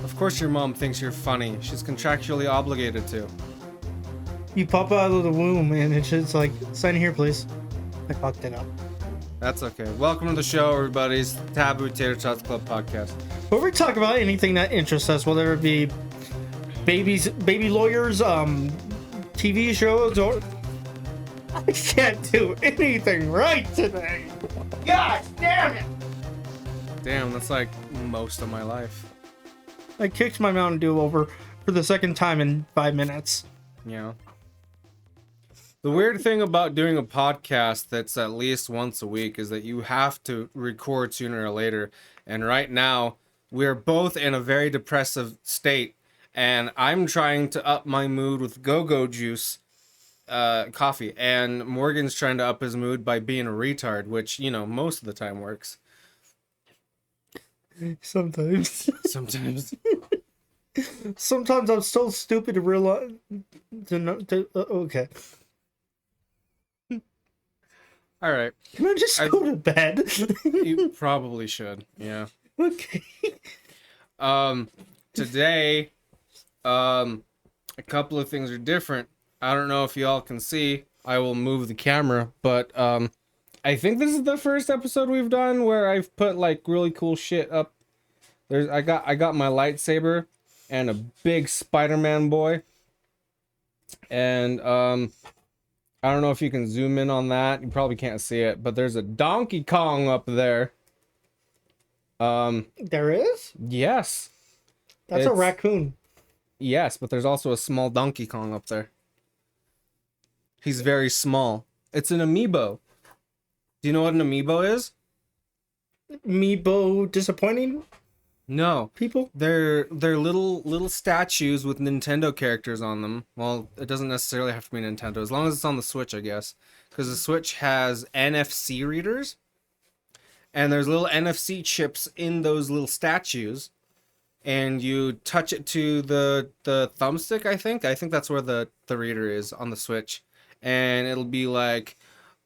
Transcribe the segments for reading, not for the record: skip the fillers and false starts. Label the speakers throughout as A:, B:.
A: Of course your mom thinks you're funny. She's contractually obligated to.
B: You pop out of the womb and it's just like, sign here, please. I fucked it up.
A: That's okay. Welcome to the show, everybody's Taboo Tater Tots Club podcast.
B: Where we talk about anything that interests us, whether it be baby lawyers, TV shows, or... I can't do anything right today. God damn it!
A: Damn, that's like most of my life.
B: I kicked my Mountain Dew over for the second time in 5 minutes.
A: Yeah. The weird thing about doing a podcast that's at least once a week is that you have to record sooner or later. And right now, we're both in a very depressive state. And I'm trying to up my mood with go-go juice coffee. And Morgan's trying to up his mood by being a retard, which, you know, most of the time works.
B: Sometimes.
A: Sometimes.
B: Sometimes I'm so stupid to realize... okay.
A: All right.
B: Can I just go to bed?
A: You probably should. Yeah.
B: Okay.
A: Today, a couple of things are different. I don't know if y'all can see. I will move the camera, but I think this is the first episode we've done where I've put like really cool shit up. I got my lightsaber and a big Spider-Man boy. And I don't know if you can zoom in on that. You probably can't see it, but there's a Donkey Kong up there.
B: There is?
A: Yes.
B: That's a raccoon.
A: Yes, but there's also a small Donkey Kong up there. He's very small. It's an amiibo. Do you know what an amiibo is?
B: Amiibo disappointing
A: No.
B: people?
A: They're little statues with Nintendo characters on them. Well, it doesn't necessarily have to be Nintendo, as long as it's on the Switch, I guess. Because the Switch has NFC readers. And there's little NFC chips in those little statues. And you touch it to the thumbstick, I think. I think that's where the reader is on the Switch. And it'll be like,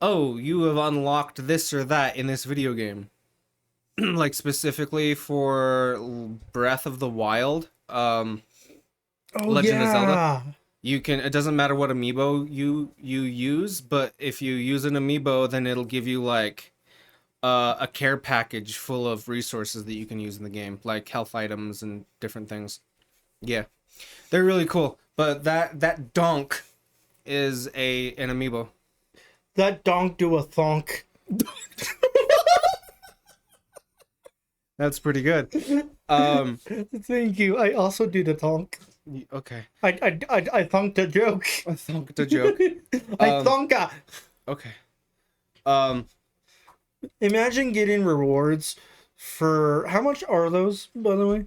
A: oh, you have unlocked this or that in this video game. Like specifically for Breath of the Wild, Legend of Zelda. You can, it doesn't matter what amiibo you use, but if you use an amiibo, then it'll give you like a care package full of resources that you can use in the game, like health items and different things. Yeah, they're really cool. But that donk is an amiibo.
B: That donk do a thonk.
A: That's pretty good.
B: Thank you. I also do the thonk.
A: Okay.
B: I thonked a joke.
A: I thonked a joke.
B: I thonka.
A: Okay.
B: Imagine getting rewards for how much are those, by the way?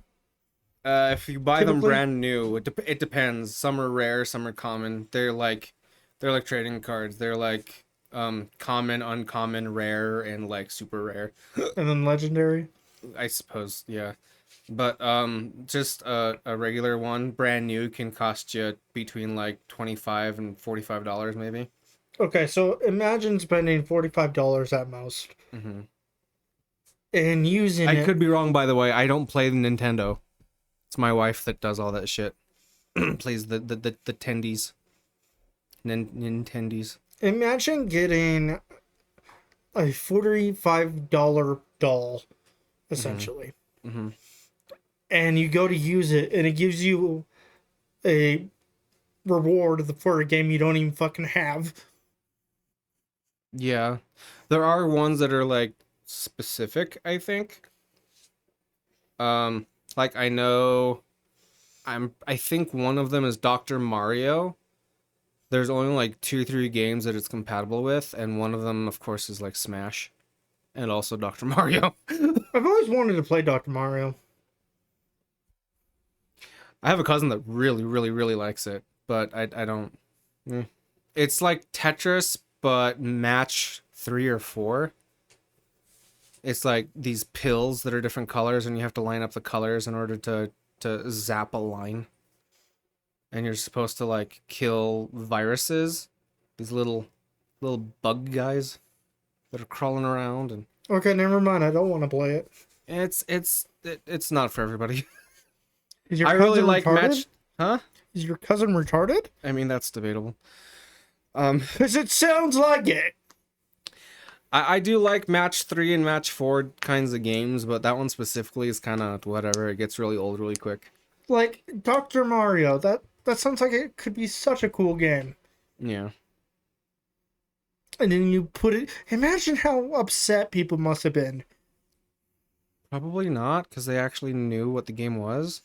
A: If you buy them
B: Typically?
A: brand new, it depends. Some are rare, some are common. They're like trading cards. They're like common, uncommon, rare, and like super rare.
B: And then legendary.
A: I suppose, yeah. But just a regular one, brand new, can cost you between like $25 and $45 maybe.
B: Okay, so imagine spending $45 at most.
A: Mm-hmm.
B: And using
A: I
B: it.
A: could be wrong, by the way. I don't play the Nintendo. It's my wife that does all that shit. Plays the tendies. Nintendies.
B: Imagine getting a $45 doll, essentially.
A: Mm-hmm.
B: And you go to use it, and it gives you a reward for a game you don't even fucking have.
A: Yeah. There are ones that are like specific, I think. Like I know I think one of them is Dr. Mario. There's only like 2-3 games that it's compatible with, and one of them of course is like Smash and also Dr. Mario.
B: I've always wanted to play Dr. Mario.
A: I have a cousin that really, really, really likes it, but I don't. It's like Tetris, but match 3 or 4. It's like these pills that are different colors, and you have to line up the colors in order to zap a line. And you're supposed to like kill viruses, these little bug guys that are crawling around, and
B: Okay, never mind. I don't want to play it.
A: it's not for everybody.
B: Is your
A: I really
B: cousin
A: like
B: retarded?
A: match. Huh?
B: Is your cousin retarded?
A: I mean, that's debatable.
B: Because it sounds like it.
A: I do like match 3 and match 4 kinds of games, but that one specifically is kind of whatever. It gets really old really quick.
B: Like Dr. Mario. That sounds like it could be such a cool game.
A: Yeah.
B: And then you put it. Imagine how upset people must have been.
A: Probably not, because they actually knew what the game was.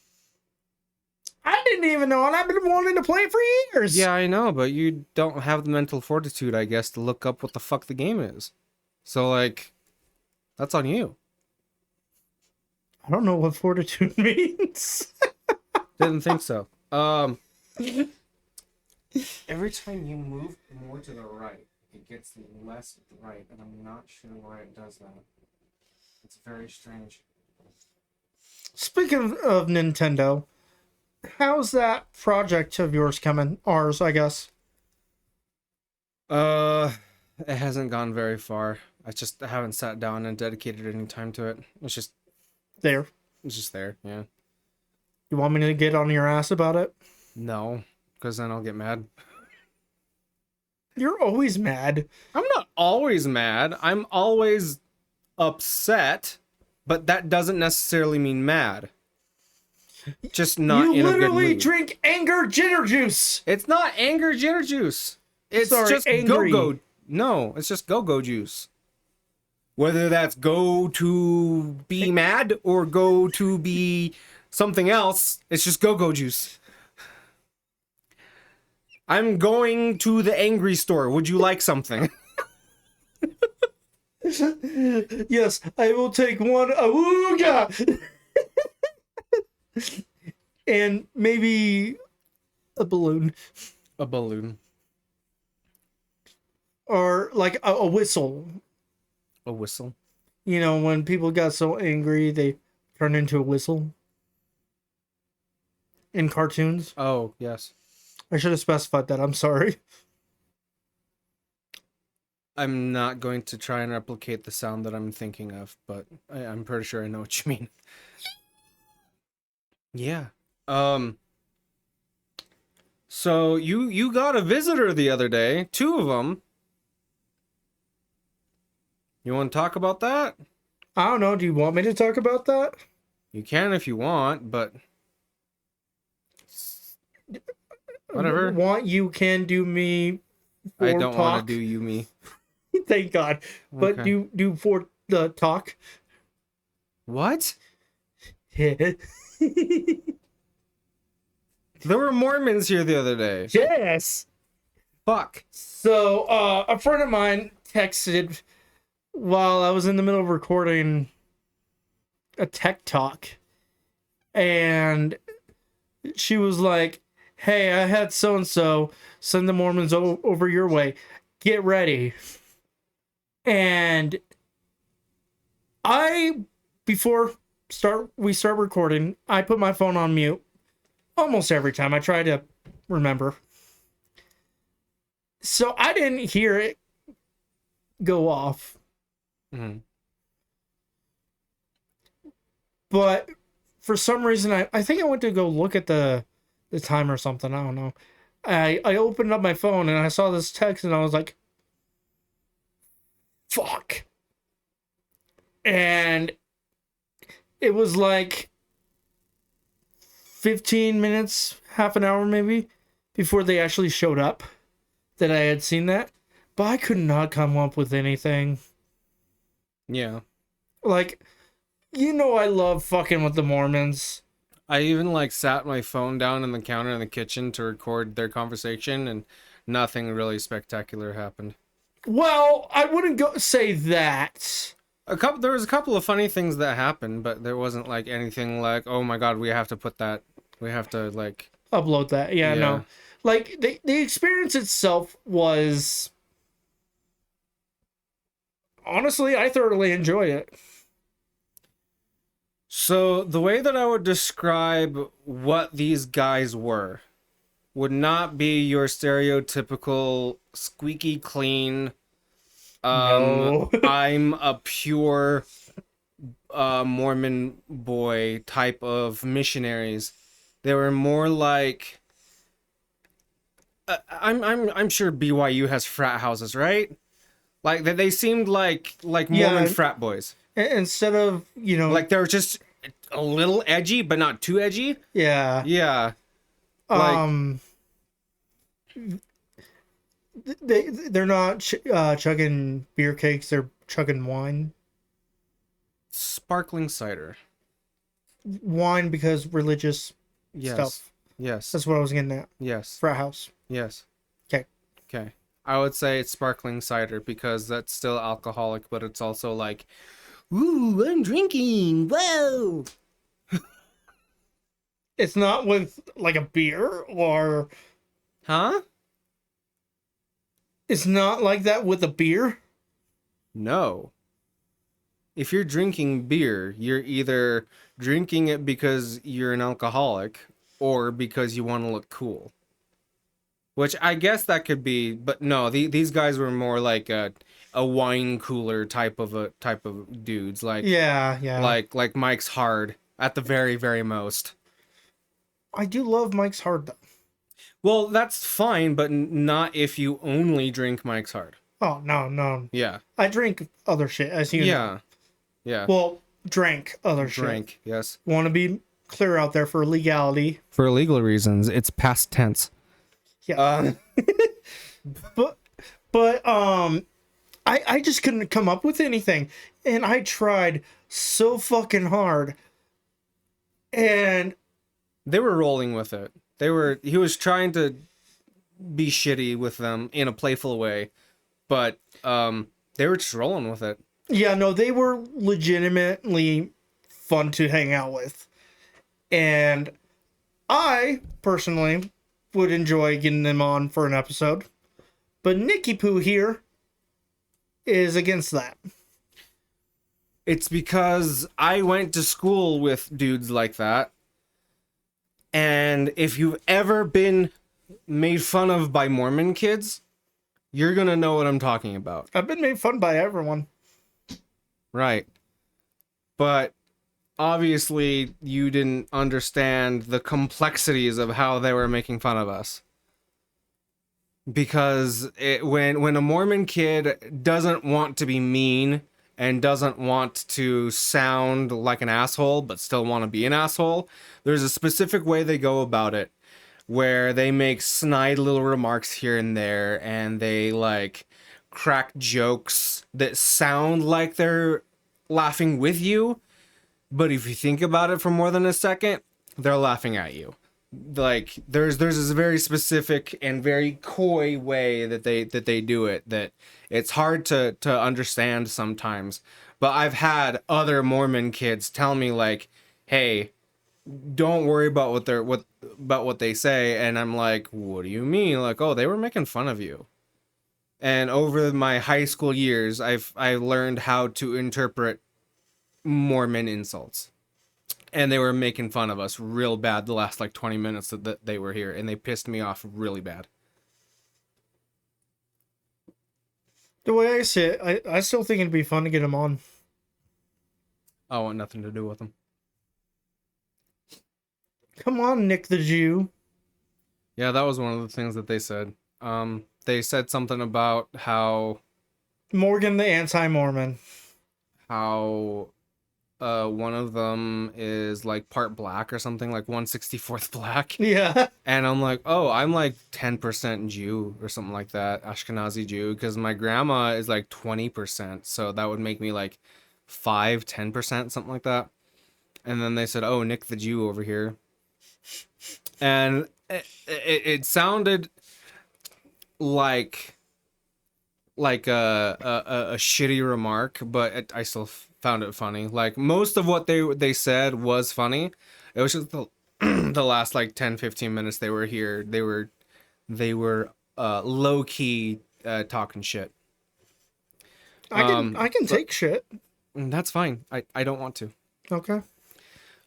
B: I didn't even know, and I've been wanting to play it for years.
A: Yeah, I know, but you don't have the mental fortitude, I guess, to look up what the fuck the game is. So, like, that's on you.
B: I don't know what fortitude means.
A: Didn't think so. Every time you move more to the right, it gets less right, and I'm not sure why it does that. It's very strange.
B: Speaking of Nintendo, how's that project of yours coming? Ours, I guess.
A: It hasn't gone very far. I haven't sat down and dedicated any time to it.
B: There.
A: It's just there, yeah.
B: You want me to get on your ass about it?
A: No, because then I'll get mad.
B: You're always mad.
A: I'm not always mad. I'm always upset, but that doesn't necessarily mean mad. Just not
B: You
A: in a good
B: literally
A: mood.
B: drink anger ginger juice.
A: It's not anger ginger juice. It's
B: Sorry,
A: just
B: angry.
A: go-go. No, it's just go-go juice. Whether that's go to be mad or go to be something else, it's just go-go juice. I'm going to the angry store. Would you like something?
B: Yes, I will take one awooga. And maybe a balloon.
A: A balloon.
B: Or like a whistle.
A: A whistle.
B: You know, when people got so angry, they turned into a whistle. In cartoons.
A: Oh, yes.
B: I should have specified that. I'm sorry.
A: I'm not going to try and replicate the sound that I'm thinking of, but I'm pretty sure I know what you mean. Yeah. So you got a visitor the other day, 2 of them. You want to talk about that?
B: I don't know. Do you want me to talk about that?
A: You can if you want, but whatever.
B: Want you can do me. For
A: I don't
B: talk.
A: want to do you me.
B: Thank God. But
A: Okay.
B: do for the talk.
A: What?
B: Yes.
A: There were Mormons here the other day. Fuck.
B: So a friend of mine texted while I was in the middle of recording a tech talk, and she was like, "Hey, I had so and so send the Mormons over your way. Get ready." And before we start recording, I put my phone on mute almost every time. I try to remember. So I didn't hear it go off.
A: Mm-hmm.
B: But for some reason, I think I went to go look at the time or something. I don't know. I opened up my phone and I saw this text and I was like, fuck. And it was like 15 minutes, half an hour maybe, before they actually showed up that I had seen that. But I could not come up with anything.
A: Yeah.
B: Like, you know, I love fucking with the Mormons.
A: I even like sat my phone down on the counter in the kitchen to record their conversation, and nothing really spectacular happened.
B: Well, I wouldn't say that.
A: There was a couple of funny things that happened, but there wasn't like anything like, oh my god, we have to like
B: Upload that. Yeah, no. Like, the experience itself was... Honestly, I thoroughly enjoyed it.
A: So the way that I would describe what these guys were would not be your stereotypical squeaky clean,
B: No.
A: I'm a pure Mormon boy type of missionaries. They were more like I'm sure BYU has frat houses, right? Like they seemed like Mormon
B: Yeah,
A: frat boys.
B: instead of,
A: Like they were just a little edgy, but not too edgy.
B: yeah,
A: Yeah, like
B: um, they're not chugging beer cakes. They're chugging
A: sparkling cider.
B: wine because religious
A: Yes,
B: stuff.
A: yes,
B: That's what I was getting at.
A: yes,
B: Frat house.
A: yes.
B: Okay.
A: Okay. I would say it's sparkling cider because that's still alcoholic, but it's also like, ooh, I'm drinking. Whoa.
B: It's not with like a beer, or
A: Huh?
B: it's not like that with a beer.
A: No. If you're drinking beer, you're either drinking it because you're an alcoholic or because you want to look cool. Which I guess that could be, but no, these guys were more like a wine cooler type of dudes,
B: Yeah, yeah.
A: like Mike's Hard at the very very most.
B: I do love Mike's Hard though.
A: Well, that's fine, but not if you only drink Mike's Hard.
B: Oh no, no.
A: Yeah,
B: I drink other shit, as you know.
A: yeah, yeah.
B: Well, drank other shit.
A: Drink, yes.
B: Want to be clear out there for legality.
A: For legal reasons, it's past tense.
B: Yeah.
A: Um,
B: But I just couldn't come up with anything, and I tried so fucking hard, and
A: they were rolling with it. He was trying to be shitty with them in a playful way, but they were just rolling with it.
B: yeah, no, they were legitimately fun to hang out with, and I personally would enjoy getting them on for an episode, but Nicky Poo here is against that.
A: It's because I went to school with dudes like that. And if you've ever been made fun of by Mormon kids, you're going to know what I'm talking about.
B: I've been made fun by everyone.
A: Right. But obviously, you didn't understand the complexities of how they were making fun of us. Because when a Mormon kid doesn't want to be mean and doesn't want to sound like an asshole but still want to be an asshole, there's a specific way they go about it where they make snide little remarks here and there, and they like crack jokes that sound like they're laughing with you, but if you think about it for more than a second, they're laughing at you. Like there's this very specific and very coy way that they do it that it's hard to understand sometimes. But I've had other Mormon kids tell me like, "Hey, don't worry about what they say," and I'm like, "What do you mean?" Like, "Oh, they were making fun of you." And over my high school years, I learned how to interpret Mormon insults. And they were making fun of us real bad the last like 20 minutes that they were here, and they pissed me off really bad.
B: The way I see it, I still think it'd be fun to get him on.
A: I want nothing to do with them.
B: Come on, Nick the Jew.
A: Yeah, that was one of the things that they said. They said something about how
B: Morgan the anti-Mormon.
A: one of them is like part black or something, like 1/64 black.
B: Yeah.
A: And I'm like, oh, I'm like 10% Jew or something like that, Ashkenazi Jew, because my grandma is like 20%, so that would make me like 10%, something like that. And then they said, oh, Nick the Jew over here. And it sounded like a shitty remark, but I still found it funny. Like most of what they said was funny. It was just the last like 10-15 minutes they were here, they were low key talking shit.
B: I can take shit.
A: That's fine. I don't want to.
B: Okay.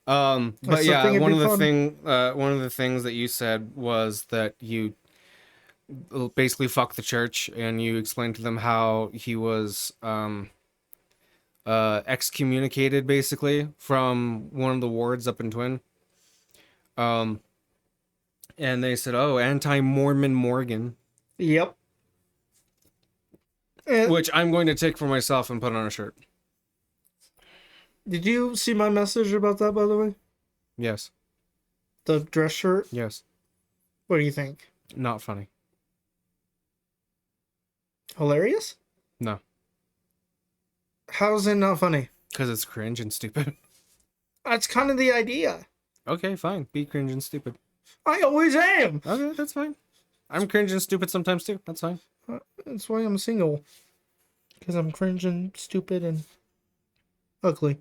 A: But yeah, one of the things that you said was that you basically fuck the church, and you explained to them how he was excommunicated basically from one of the wards up in Twin. Um, and they said, "Oh, anti-Mormon Morgan,"
B: Yep. And
A: which I'm going to take for myself and put on a shirt.
B: did you see my message about that, by the way?
A: Yes,
B: The dress shirt?
A: yes,
B: What do you think?
A: not funny.
B: Hilarious?
A: No,
B: How's it not funny?
A: because it's cringe and stupid.
B: That's kind of the idea.
A: Okay, fine. Be cringe and stupid.
B: I always am.
A: Okay, that's fine. I'm cringe and stupid sometimes too. That's fine.
B: That's why I'm single. Because I'm cringe and stupid and ugly.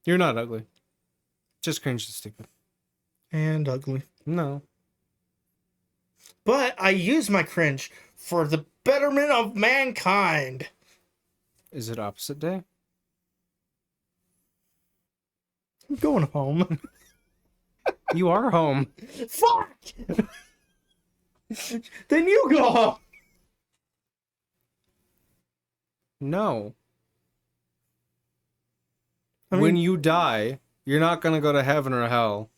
A: You're not ugly. Just cringe and stupid.
B: And ugly.
A: No.
B: But I use my cringe for the betterment of mankind.
A: Is it opposite day?
B: I'm going home.
A: You are home.
B: Fuck! Then you go home.
A: No.
B: I mean,
A: When you die, you're not gonna go to heaven or hell.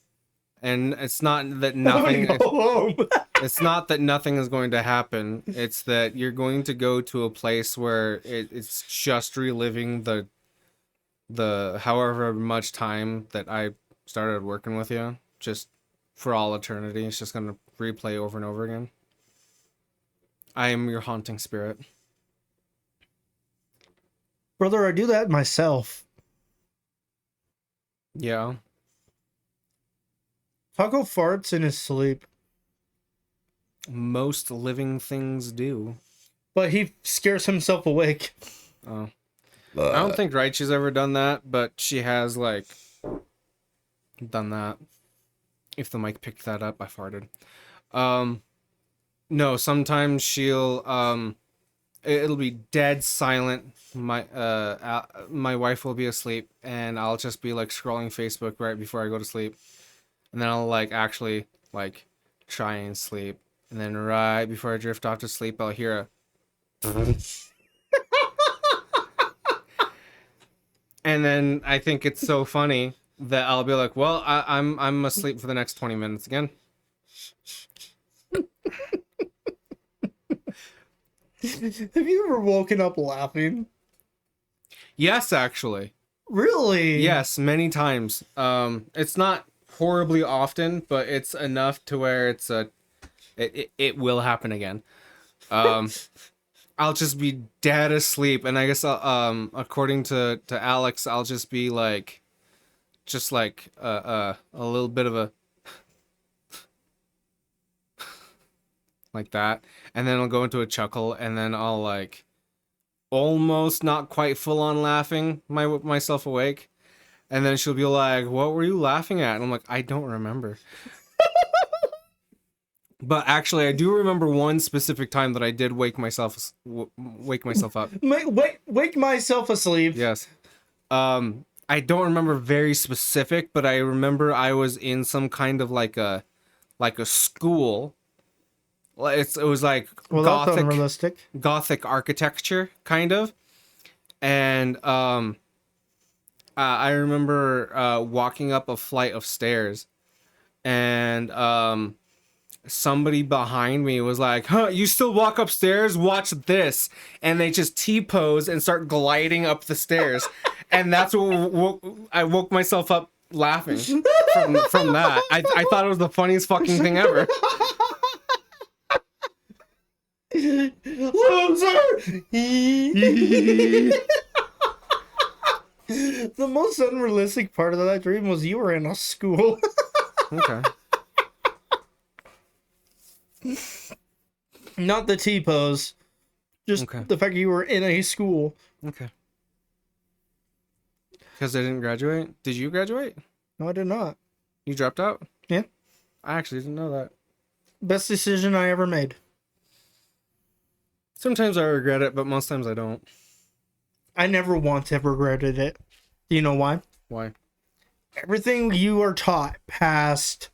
A: And it's not that nothing
B: I'm gonna go home.
A: it's not that nothing is going to happen. It's that you're going to go to a place where it's just reliving the however much time that I started working with you, just for all eternity. It's just gonna replay over and over again. I am your haunting spirit.
B: Brother, I do that myself.
A: Yeah.
B: Taco farts in his sleep.
A: Most living things do.
B: But he scares himself awake.
A: Oh. I don't think Raichi's ever done that, but she has, like, done that. If the mic picked that up, I farted. No, sometimes she'll, it'll be dead silent. My wife will be asleep, and I'll just be, like, scrolling Facebook right before I go to sleep. And then I'll, like, actually, like, try and sleep. And then right before I drift off to sleep, I'll hear a... And then I think it's so funny that I'll be like, well, I'm asleep for the next 20 minutes again.
B: Have you ever woken up laughing?
A: Yes, actually.
B: Really?
A: Yes, many times. It's not horribly often, but it's enough to where it will happen again. I'll just be dead asleep, and I guess according to Alex, I'll just be like, a little bit of a like that, and then I'll go into a chuckle, and then I'll like almost not quite full on laughing myself awake, and then she'll be like, "What were you laughing at?" And I'm like, "I don't remember." But actually, I do remember one specific time that I did wake myself up.
B: Wake myself asleep.
A: Yes. I don't remember very specific, but I remember I was in some kind of like a school. It was like
B: Well, that's unrealistic.
A: Gothic architecture, kind of. And I remember walking up a flight of stairs, and somebody behind me was like, "Huh, you still walk upstairs? Watch this." And they just T-pose and start gliding up the stairs. And that's what I woke myself up laughing from that. I thought it was the funniest fucking thing ever.
B: Loser! The most unrealistic part of that dream was you were in a school.
A: Okay.
B: Not the T-pose. Just
A: Okay.
B: the fact you were in a school.
A: Okay. Because I didn't graduate? Did you graduate?
B: No, I did not.
A: You dropped out?
B: Yeah.
A: I actually didn't know that.
B: Best decision I ever made.
A: Sometimes I regret it, but most times I don't.
B: I never once have regretted it. Do you know why?
A: Why?
B: Everything you are taught past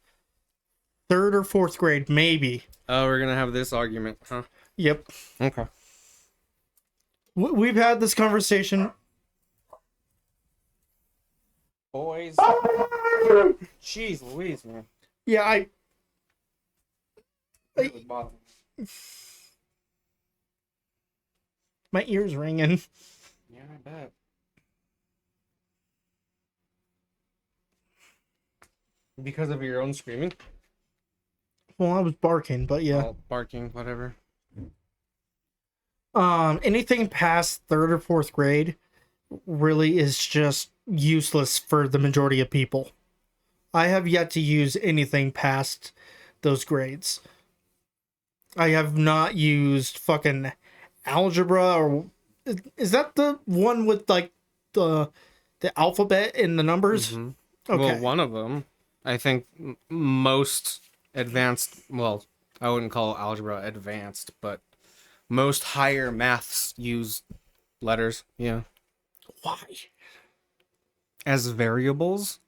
B: 3rd or 4th grade, maybe.
A: Oh, we're gonna have this argument, huh?
B: Yep.
A: Okay.
B: We've had this conversation.
A: boys. Jeez Louise, man.
B: Yeah, I my ears ringing.
A: Yeah, I bet. Because of your own screaming?
B: Well, I was barking, but yeah.
A: Oh, barking, whatever.
B: Anything past third or fourth grade really is just useless for the majority of people. I have yet to use anything past those grades. I have not used fucking algebra or is that the one with like the alphabet and the numbers?
A: Mhm.
B: Okay.
A: Well, one of them, I think most advanced, well, I wouldn't call algebra advanced, but most higher maths use letters, yeah.
B: Why?
A: As variables?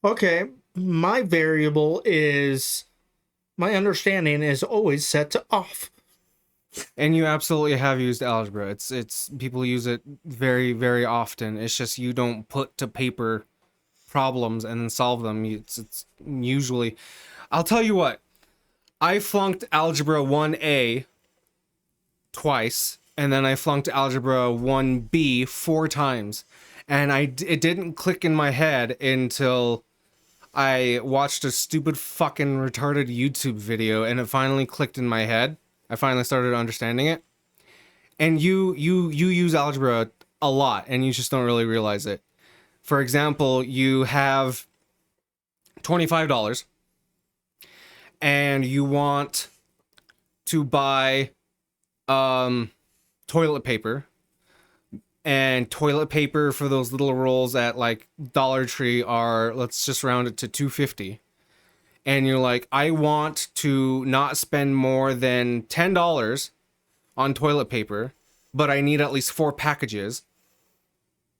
B: Okay, my variable is my understanding is always set to off.
A: And you absolutely have used algebra. It's people use it very, very often. It's just you don't put to paper problems and then solve them. It's usually, I'll tell you what, I flunked algebra 1A twice, and then I flunked algebra 1B 4 times. And it didn't click in my head until I watched a stupid fucking retarded YouTube video, and it finally clicked in my head. I finally started understanding it. And you use algebra a lot, and you just don't really realize it. For example, you have $25, and you want to buy toilet paper. And toilet paper for those little rolls at like Dollar Tree are, let's just round it to $2.50. And you're like, I want to not spend more than $10 on toilet paper, but I need at least 4 packages.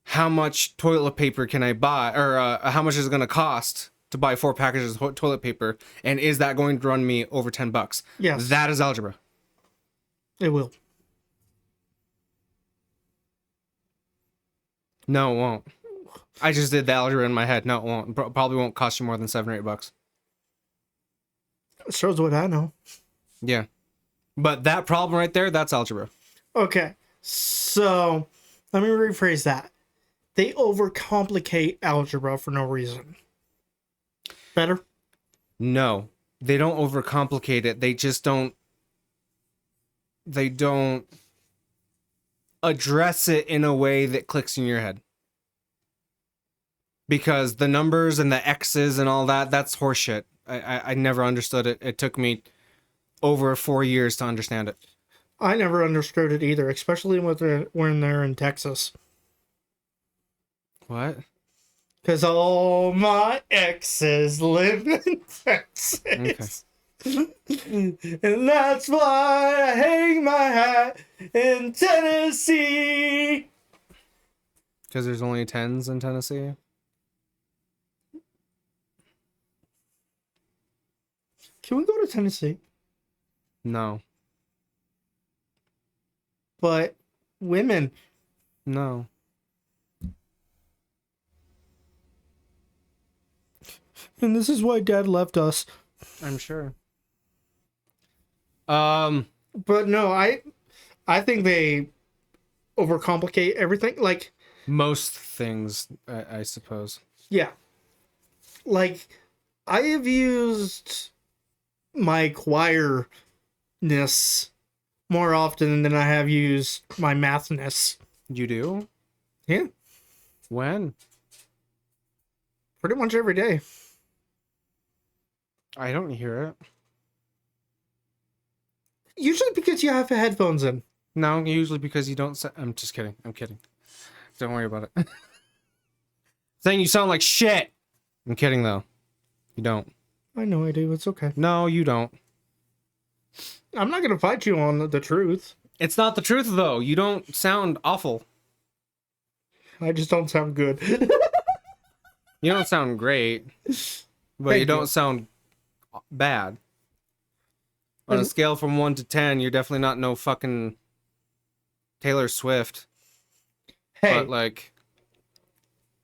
A: How much toilet paper can I buy, or how much is it going to cost to buy 4 packages of toilet paper? And is that going to run me over $10?
B: Yes.
A: That is algebra.
B: It will.
A: No, it won't. I just did the algebra in my head. No, it won't. Probably won't cost you more than $7 or $8.
B: Shows what I know.
A: Yeah. But that problem right there, that's algebra.
B: Okay, so let me rephrase that. They overcomplicate algebra for no reason. Better?
A: No, they don't overcomplicate it. They just don't. They don't address it in a way that clicks in your head. Because the numbers and the X's and all that, that's horseshit. I never understood it. It took me over 4 years to understand it.
B: I never understood it either, especially when they're in Texas.
A: What?
B: Because all my exes live in Texas. Okay. And that's why I hang my hat in Tennessee.
A: Because there's only 10s in Tennessee?
B: Can we go to Tennessee?
A: No.
B: But women.
A: No.
B: And this is why Dad left us.
A: I'm sure.
B: But no, I think they overcomplicate everything. Like
A: most things, I suppose.
B: Yeah. Like I have used my choirness more often than I have used my mathness.
A: You do?
B: Yeah.
A: When?
B: Pretty much every day.
A: I don't hear it.
B: Usually because you have headphones in.
A: No, usually because you don't. I'm just kidding. I'm kidding. Don't worry about it. Saying you sound like shit. I'm kidding though. You don't.
B: I know I do. It's okay.
A: No, you don't.
B: I'm not gonna fight you on the truth.
A: It's not the truth though. You don't sound awful.
B: I just don't sound good.
A: You don't sound great, but you don't sound bad. On a scale from 1 to 10, you're definitely not no fucking Taylor Swift.
B: Hey,
A: but like,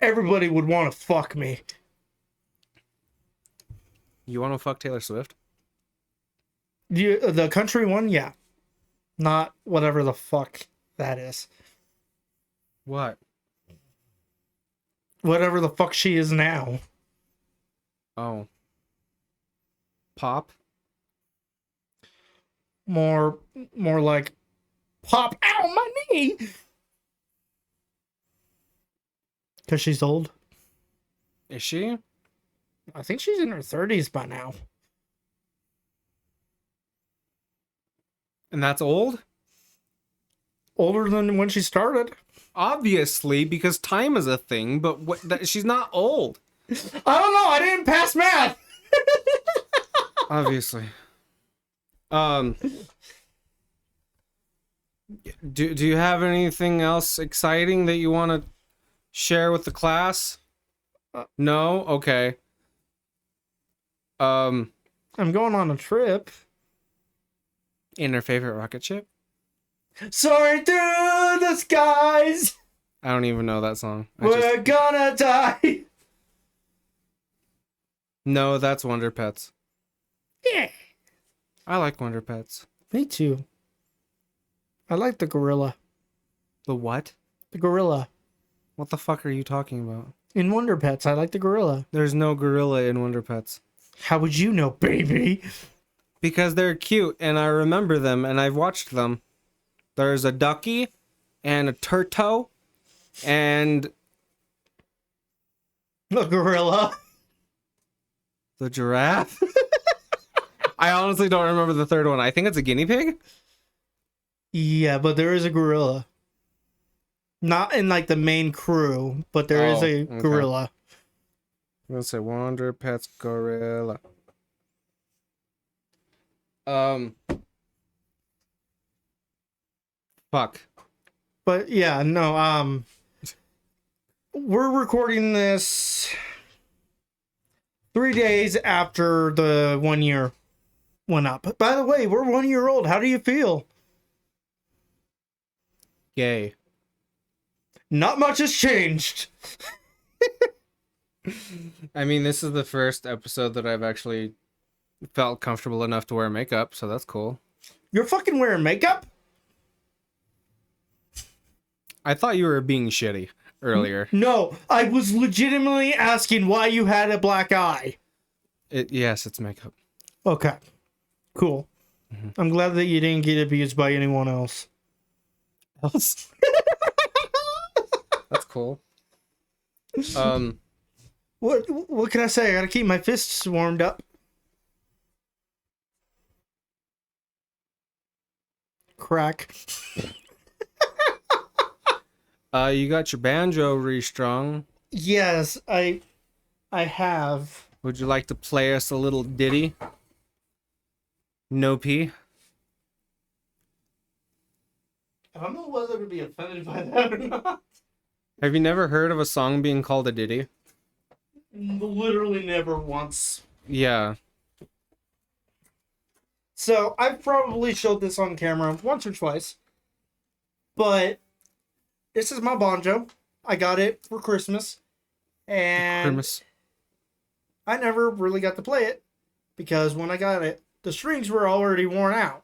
B: everybody would want to fuck me.
A: You want to fuck Taylor Swift?
B: The country one, yeah. Not whatever the fuck that is.
A: What?
B: Whatever the fuck she is now.
A: Oh. Pop?
B: More like pop ow my knee. Cause she's old.
A: Is she?
B: I think she's in her 30s by now.
A: And that's old?
B: Older than when she started.
A: Obviously, because time is a thing, but she's not old.
B: I don't know. I didn't pass math.
A: Obviously. Do you have anything else exciting that you want to share with the class? No? Okay.
B: I'm going on a trip.
A: In her favorite rocket ship?
B: Soaring through the skies.
A: I don't even know that song.
B: We're gonna die.
A: No, that's Wonder Pets.
B: Yeah.
A: I like Wonder Pets.
B: Me too. I like the gorilla.
A: The what?
B: The gorilla.
A: What the fuck are you talking about?
B: In Wonder Pets, I like the gorilla.
A: There's no gorilla in Wonder Pets.
B: How would you know, baby?
A: Because they're cute and I remember them and I've watched them. There's a ducky and a turtle and
B: The gorilla.
A: the giraffe. I honestly don't remember the third one. I think it's a guinea pig.
B: Yeah, but there is a gorilla. Not in like the main crew, but there is a
A: okay.
B: gorilla.
A: I'm gonna say Wonder Pets gorilla. Fuck.
B: But yeah, no, we're recording this 3 days after the 1 year went up. By the way, we're 1 year old. How do you feel?
A: Gay.
B: Not much has changed.
A: I mean, this is the first episode that I've actually felt comfortable enough to wear makeup, so that's cool.
B: You're fucking wearing makeup?
A: I thought you were being shitty earlier.
B: No, I was legitimately asking why you had a black eye.
A: Yes, it's makeup.
B: Okay, cool.
A: Mm-hmm.
B: I'm glad that you didn't get abused by anyone else.
A: That's cool.
B: What can I say? I gotta keep my fists warmed up. Crack.
A: You got your banjo restrung.
B: Yes, I have.
A: Would you like to play us a little ditty? No P.
B: I don't know whether to be offended by that or not.
A: Have you never heard of a song being called a ditty?
B: Literally never once.
A: Yeah.
B: So I've probably showed this on camera once or twice, but this is my banjo. I got it for Christmas, and
A: Christmas.
B: I never really got to play it because when I got it, the strings were already worn out.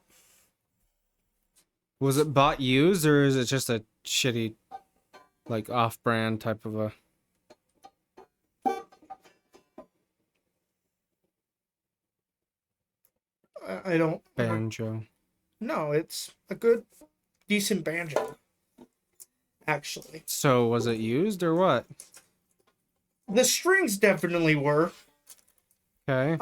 A: Was it bought used or is it just a shitty, like off-brand type of a?
B: I don't.
A: Banjo.
B: No, it's a good, decent banjo. Actually,
A: So was it used or what?
B: the strings definitely were.
A: Okay.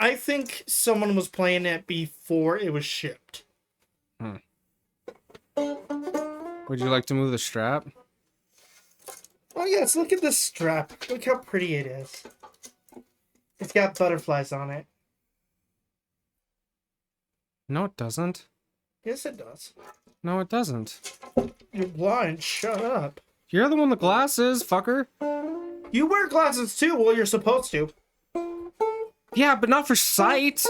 B: I think someone was playing it before it was shipped.
A: Would you like to move the strap?
B: Oh yes, look at this strap. Look how pretty it is. It's got butterflies on it.
A: No, it doesn't.
B: Yes, it does.
A: No, it doesn't.
B: You're blind. Shut up.
A: You're the one with glasses, fucker.
B: You wear glasses too. Well, you're supposed to.
A: Yeah, but not for sight.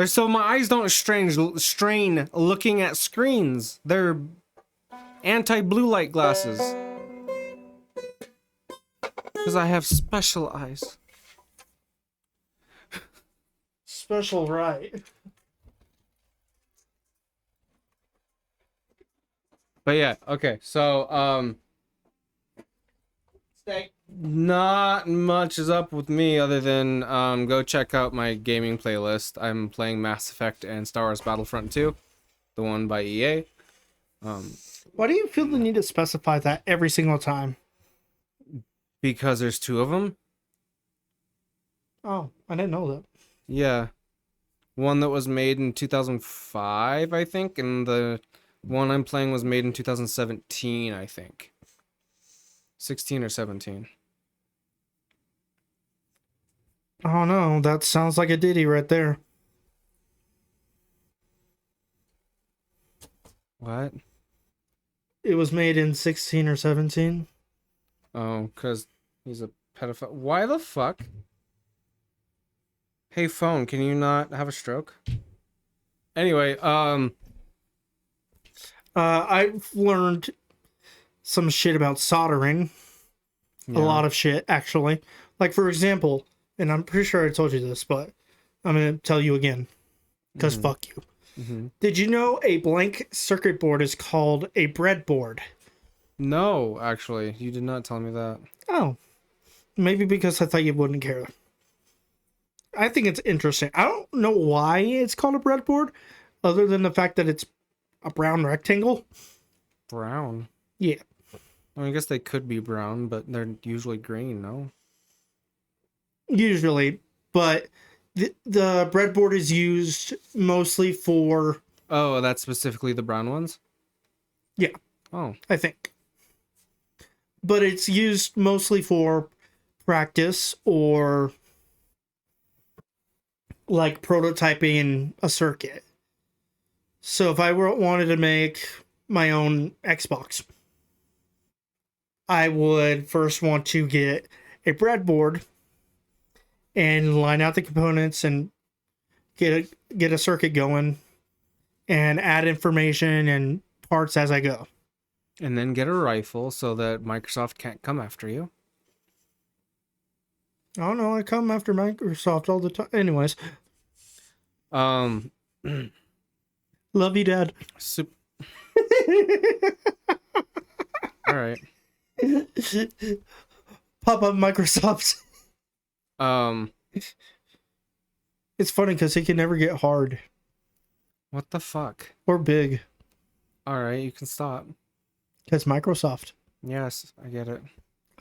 A: So my eyes don't strain looking at screens. They're anti-blue light glasses. Because I have special eyes.
B: Special right.
A: But yeah, okay. So, not much is up with me other than go check out my gaming playlist. I'm playing Mass Effect and Star Wars Battlefront 2, the one by EA.
B: Why do you feel the need to specify that every single time?
A: Because there's two of them.
B: Oh, I didn't know that.
A: Yeah. One that was made in 2005, I think, and the one I'm playing was made in 2017, I think. 16 or 17.
B: Oh no, that sounds like a ditty right there.
A: What?
B: It was made in 16 or 17.
A: Oh, because he's a pedophile. Why the fuck? Hey, phone, can you not have a stroke? Anyway,
B: I've learned some shit about soldering.
A: yeah.
B: A lot of shit, actually. Like, for example, and I'm pretty sure I told you this, but I'm going to tell you again. Because fuck you. Did you know a blank circuit board is called a breadboard?
A: No, actually, you did not tell me that.
B: Oh. Maybe because I thought you wouldn't care. I think it's interesting. I don't know why it's called a breadboard, other than the fact that it's a brown rectangle.
A: Brown?
B: Yeah.
A: I mean, I guess they could be brown, but they're usually green, no?
B: Usually. But the breadboard is used mostly for...
A: Oh, that's specifically the brown ones?
B: Yeah.
A: Oh.
B: I think. But it's used mostly for practice or like prototyping a circuit. So if I wanted to make my own Xbox, I would first want to get a breadboard and line out the components and get a circuit going and add information and parts as I go.
A: And then get a rifle so that Microsoft can't come after you.
B: I don't know, I come after Microsoft all the time. Anyways.
A: Love
B: you, Dad.
A: All right.
B: Pop up Microsoft. It's funny because he can never get hard
A: What the fuck?
B: or big.
A: All right, you can stop.
B: Because Microsoft.
A: Yes, I get it.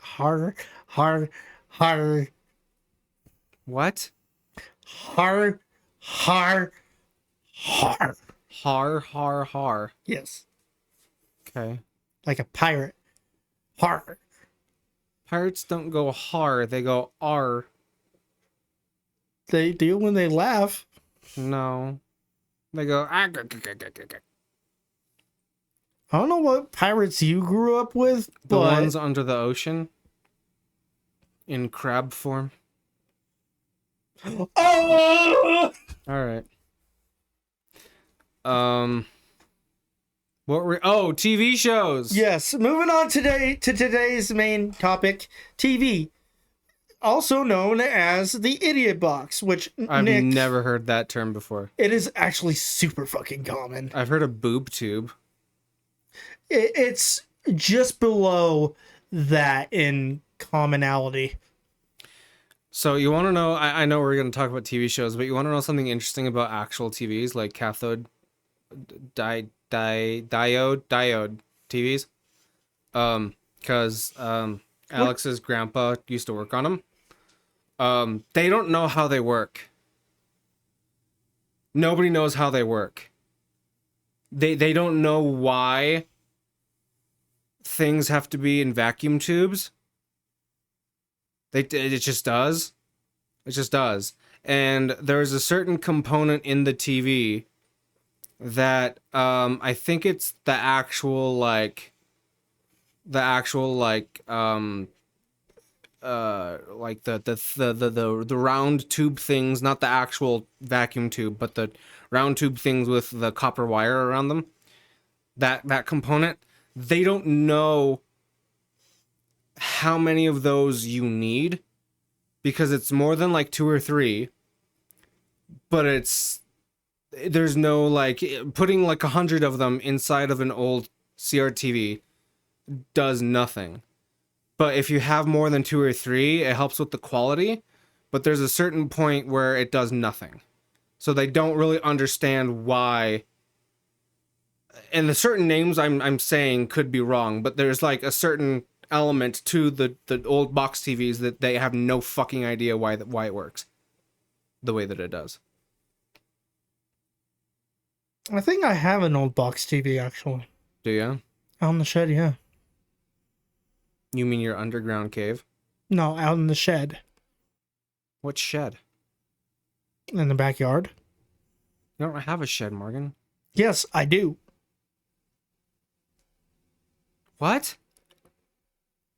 B: Hard.
A: What?
B: Har.
A: Har.
B: Yes.
A: Okay.
B: Like a pirate. Har.
A: Pirates don't go har, they go R.
B: They do when they laugh.
A: No. They go
B: I don't know what pirates you grew up with,
A: the
B: but
A: ones under the ocean in crab form.
B: Oh!
A: All right. What were TV shows?
B: Yes, moving on today to today's main topic, TV, also known as the Idiot Box, which
A: I've
B: Nick,
A: never heard that term before.
B: it is actually super fucking common.
A: I've heard of boob tube.
B: It's just below that in commonality.
A: So you want to know? I know we're going to talk about TV shows, but you want to know something interesting about actual TVs, like cathode diode TVs? Because Alex's grandpa used to work on them. They don't know how they work. Nobody knows how they work. They don't know why things have to be in vacuum tubes. It just does. It just does. And there's a certain component in the TV that I think it's the actual the round tube things, not the actual vacuum tube, but the round tube things with the copper wire around them. That component they don't know how many of those you need, because it's more than like 2 or 3, but there's no like putting like 100 of them inside of an old CRTV does nothing. But if you have more than 2 or 3, it helps with the quality, but there's a certain point where it does nothing. So they don't really understand why. And the certain names I'm saying could be wrong, but there's like a certain element to the old box TVs that they have no fucking idea why it works the way that it does.
B: I think I have an old box TV actually.
A: Do you?
B: Out in the shed, yeah.
A: You mean your underground cave?
B: No, out in the shed.
A: What shed?
B: In the backyard.
A: You don't have a shed, Morgan.
B: Yes, I do.
A: What?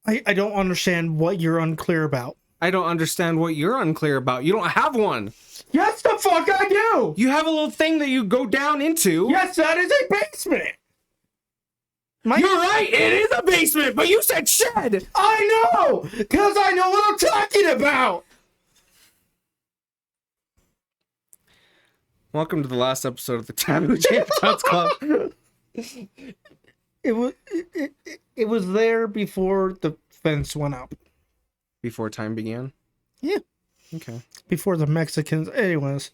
B: I don't understand what you're unclear about.
A: I don't understand what you're unclear about. You don't have one.
B: Yes, the fuck I do!
A: You have a little thing that you go down into.
B: Yes, that is a basement!
A: You're right, it is a basement, but you said shed!
B: I know! Because I know what I'm talking about!
A: Welcome to the last episode of the Taboo James Tots Club.
B: It was there before the fence went up.
A: Before time began?
B: Yeah.
A: Okay.
B: Before the Mexicans. Anyways.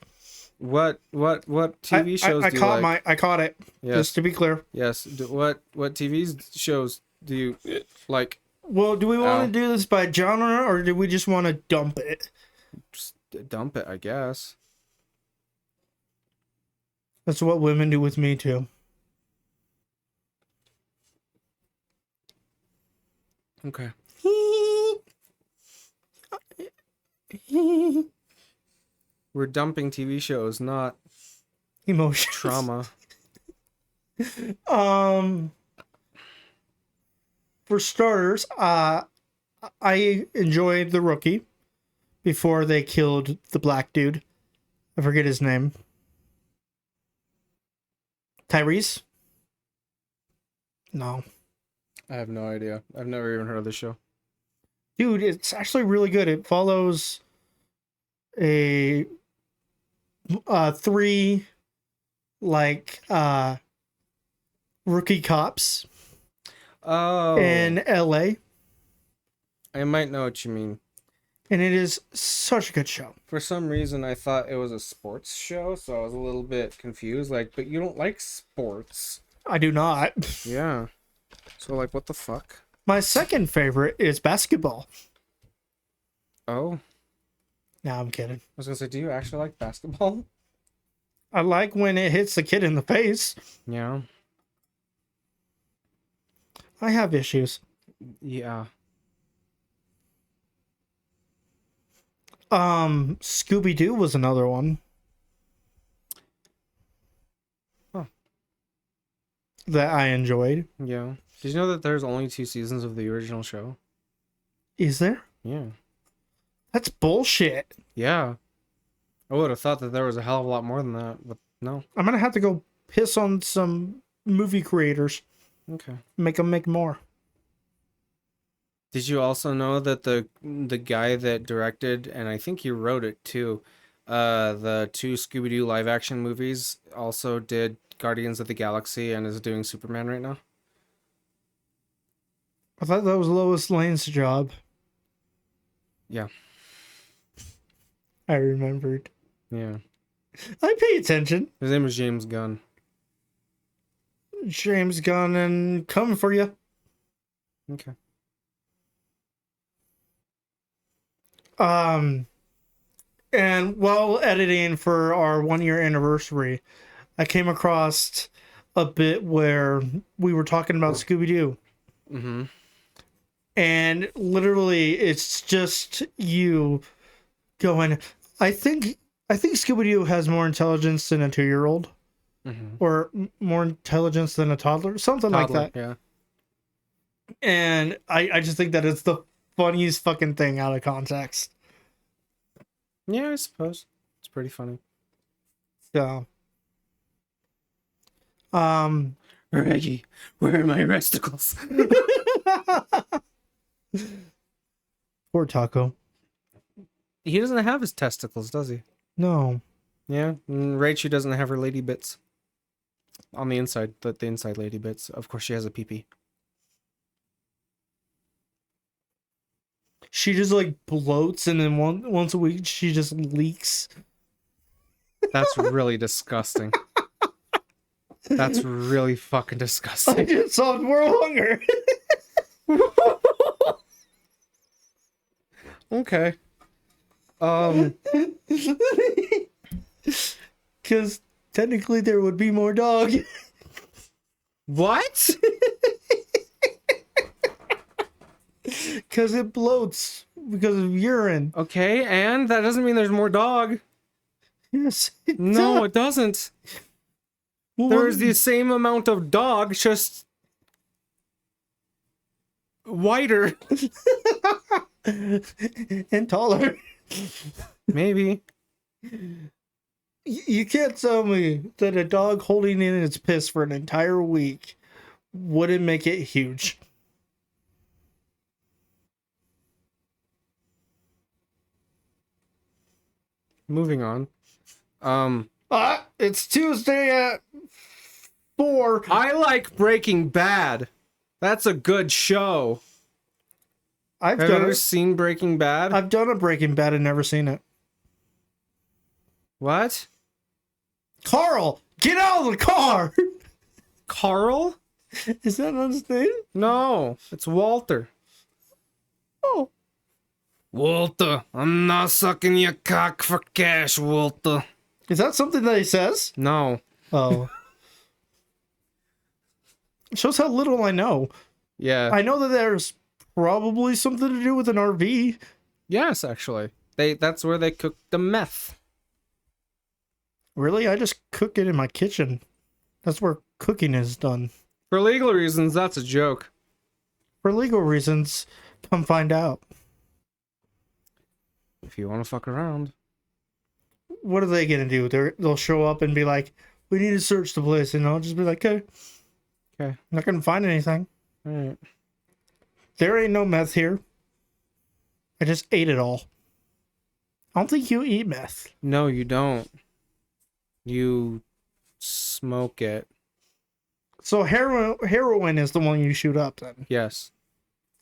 A: What TV shows do you like?
B: I caught it.
A: Yes.
B: Just to be clear.
A: Yes. What TV shows do you like?
B: Well, do we want to do this by genre, or do we just want to dump it?
A: Just dump it, I guess.
B: That's what women do with me, too.
A: Okay. We're dumping TV shows, not
B: Emotions.
A: trauma.
B: For starters, I enjoyed The Rookie before they killed the black dude. I forget his name. Tyrese? No.
A: I have no idea. I've never even heard of this show.
B: Dude, it's actually really good. It follows a 3 like rookie cops
A: Oh.
B: in LA,
A: I might know what you mean.
B: and it is such a good show.
A: For some reason, I thought it was a sports show, so I was a little bit confused. Like, but you don't like sports.
B: I do not.
A: Yeah. So, like, what the fuck?
B: My second favorite is basketball.
A: Oh.
B: No, I'm kidding.
A: I was gonna say, do you actually like basketball?
B: I like when it hits the kid in the face.
A: Yeah.
B: I have issues.
A: Yeah.
B: Scooby-Doo was another one.
A: Huh.
B: That I enjoyed.
A: Yeah. Did you know that there's only 2 seasons of the original show?
B: Is there?
A: Yeah.
B: That's bullshit.
A: Yeah. I would have thought that there was a hell of a lot more than that, but no.
B: I'm gonna have to go piss on some movie creators.
A: Okay.
B: Make them make more.
A: Did you also know that the guy that directed, and I think he wrote it too, the 2 Scooby-Doo live action movies also did Guardians of the Galaxy and is doing Superman right now?
B: I thought that was Lois Lane's job.
A: Yeah.
B: I remembered.
A: Yeah.
B: I pay attention.
A: His name is James Gunn.
B: James Gunn and coming for you.
A: Okay.
B: And while editing for our 1-year anniversary, I came across a bit where we were talking about Scooby-Doo.
A: Mm-hmm.
B: And literally, it's just you going, I think Scooby-Doo has more intelligence than a 2-year-old.
A: Mm-hmm.
B: Or more intelligence than a toddler. Something like that.
A: Yeah.
B: And I just think that it's the funniest fucking thing out of context.
A: Yeah, I suppose. It's pretty funny.
B: So.
A: Reggie, where are my resticles?
B: Poor Taco.
A: He doesn't have his testicles, does he?
B: No.
A: Yeah, Rachel doesn't have her lady bits on the inside, the inside lady bits. Of course, she has a pee-pee.
B: She just like bloats, and then once a week she just leaks.
A: That's really disgusting. That's really fucking
B: I
A: disgusting.
B: just solved world hunger.
A: Okay.
B: Because technically there would be more dog.
A: What?
B: Because it bloats because of urine.
A: Okay, and that doesn't mean there's more dog.
B: Yes.
A: No, it doesn't.
B: Well,
A: There's the same amount of dog, just whiter.
B: and taller.
A: Maybe.
B: You can't tell me that a dog holding in its piss for an entire week wouldn't make it huge.
A: Moving on.
B: It's Tuesday at 4.
A: I like Breaking Bad. That's a good show.
B: I've
A: Have you
B: done
A: ever
B: it.
A: seen Breaking Bad?
B: I've done a Breaking Bad and never seen it.
A: What?
B: Carl, get out of the car!
A: Carl?
B: Is that not his name?
A: No, it's Walter.
B: Oh.
A: Walter, I'm not sucking your cock for cash, Walter.
B: Is that something that he says?
A: No.
B: Oh. It shows how little I know.
A: Yeah.
B: I know that there's probably something to do with an RV.
A: Yes, actually. That's where they cook the meth.
B: Really? I just cook it in my kitchen. That's where cooking is done.
A: For legal reasons, that's a joke.
B: For legal reasons, come find out.
A: If you want to fuck around.
B: What are they going to do? They'll show up and be like, we need to search the place. And I'll just be like, okay.
A: Okay.
B: I'm not going to find anything.
A: Alright.
B: There ain't no meth here. I just ate it all. I don't think you eat meth.
A: No, you don't. You smoke it.
B: So heroin is the one you shoot up then.
A: Yes.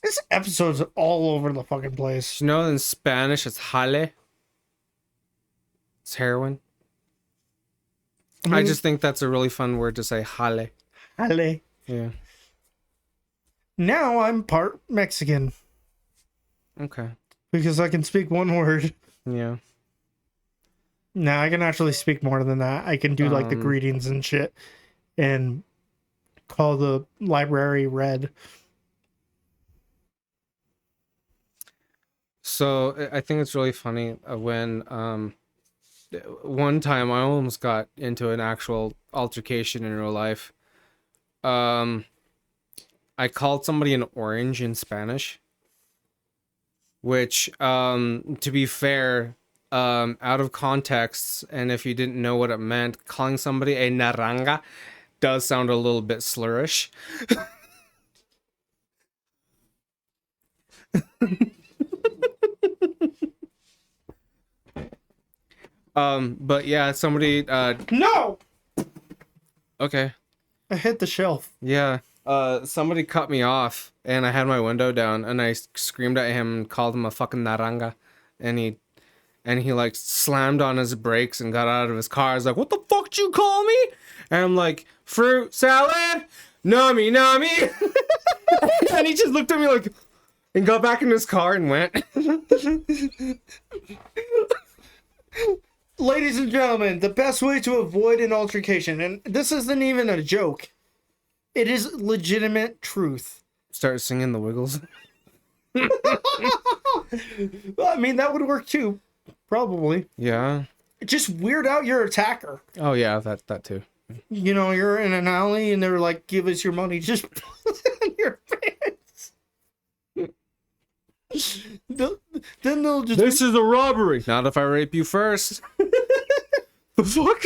B: This episode's all over the fucking place.
A: You know in Spanish it's jale? It's heroin. I just think that's a really fun word to say, jale.
B: Ale.
A: Yeah.
B: Now I'm part Mexican
A: Okay.
B: because I can speak one word.
A: Yeah.
B: Now I can actually speak more than that. I can do like the greetings and shit and call the library red.
A: So I think it's really funny when one time I almost got into an actual altercation in real life. I called somebody an orange in Spanish, which to be fair, out of context, and if you didn't know what it meant, calling somebody a naranja does sound a little bit slurish. But yeah, somebody
B: No!
A: okay.
B: I hit the shelf.
A: Yeah. Somebody cut me off and I had my window down and I screamed at him and called him a fucking naranja, and he like slammed on his brakes and got out of his car. I was like, "What the fuck did you call me?" And I'm like, "Fruit salad, nummy nummy." And he just looked at me like and got back in his car and went.
B: Ladies and gentlemen, the best way to avoid an altercation, and this isn't even a joke, it is legitimate truth.
A: Start singing the Wiggles.
B: Well, I mean, that would work too. Probably.
A: Yeah.
B: Just weird out your attacker.
A: Oh yeah, that too.
B: You know, you're in an alley and they're like, give us your money. Just put it in your pants. Then they'll just...
A: This is a robbery. Not if I rape you first. The fuck?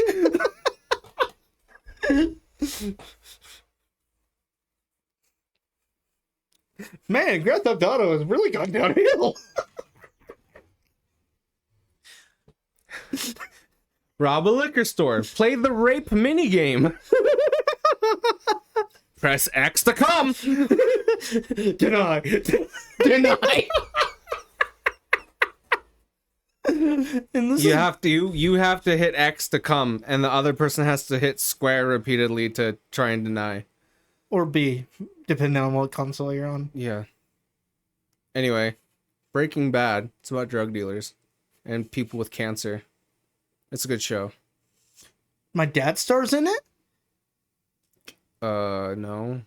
B: Man, Grand Theft Auto has really gone downhill.
A: Rob a liquor store. Play the rape minigame. Press X to come.
B: Deny.
A: Deny.
B: And this
A: You
B: is,
A: have to hit X to come, and the other person has to hit square repeatedly to try and deny.
B: or B, depending on what console you're on.
A: Yeah. Anyway, Breaking Bad. It's about drug dealers and people with cancer. It's a good show.
B: My dad stars in it?
A: No.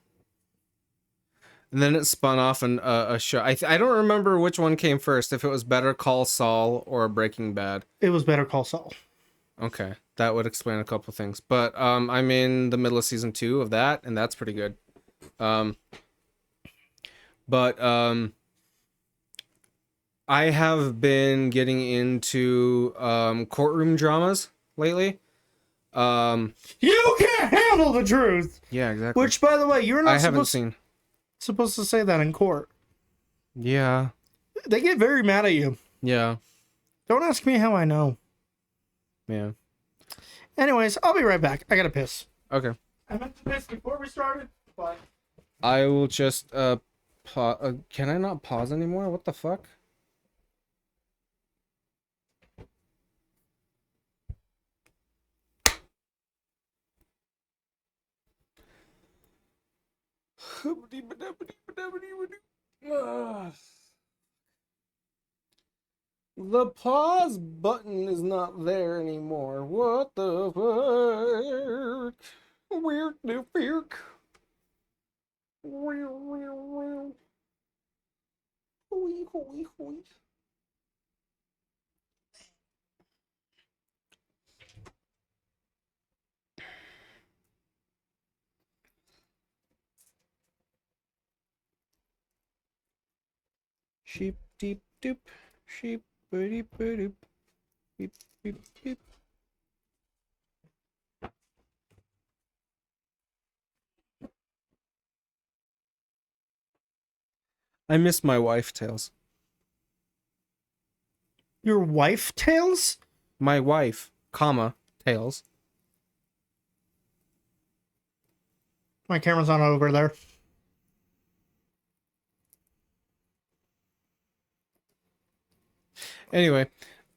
A: And then it spun off a show. I don't remember which one came first. If it was Better Call Saul or Breaking Bad.
B: It was Better Call Saul.
A: Okay, that would explain a couple things. But I'm in the middle of season 2 of that, and that's pretty good. But I have been getting into courtroom dramas lately.
B: You can't handle the truth!
A: Yeah, exactly.
B: Which, by the way, you're
A: I
B: not
A: haven't
B: supposed to say that in court.
A: Yeah.
B: They get very mad at you.
A: Yeah.
B: Don't ask me how I know.
A: Yeah.
B: Anyways, I'll be right back. I gotta piss.
A: Okay.
B: I meant to piss before we started, but...
A: I will just can I not pause anymore? What the fuck? The pause button is not there anymore. What the fuck? Weird the fuck. Sheep deep doop, sheep doop doop, beep beep beep. I miss my wife Tails.
B: Your wife, Tails?
A: My wife, comma, Tails.
B: My camera's on over there.
A: Anyway,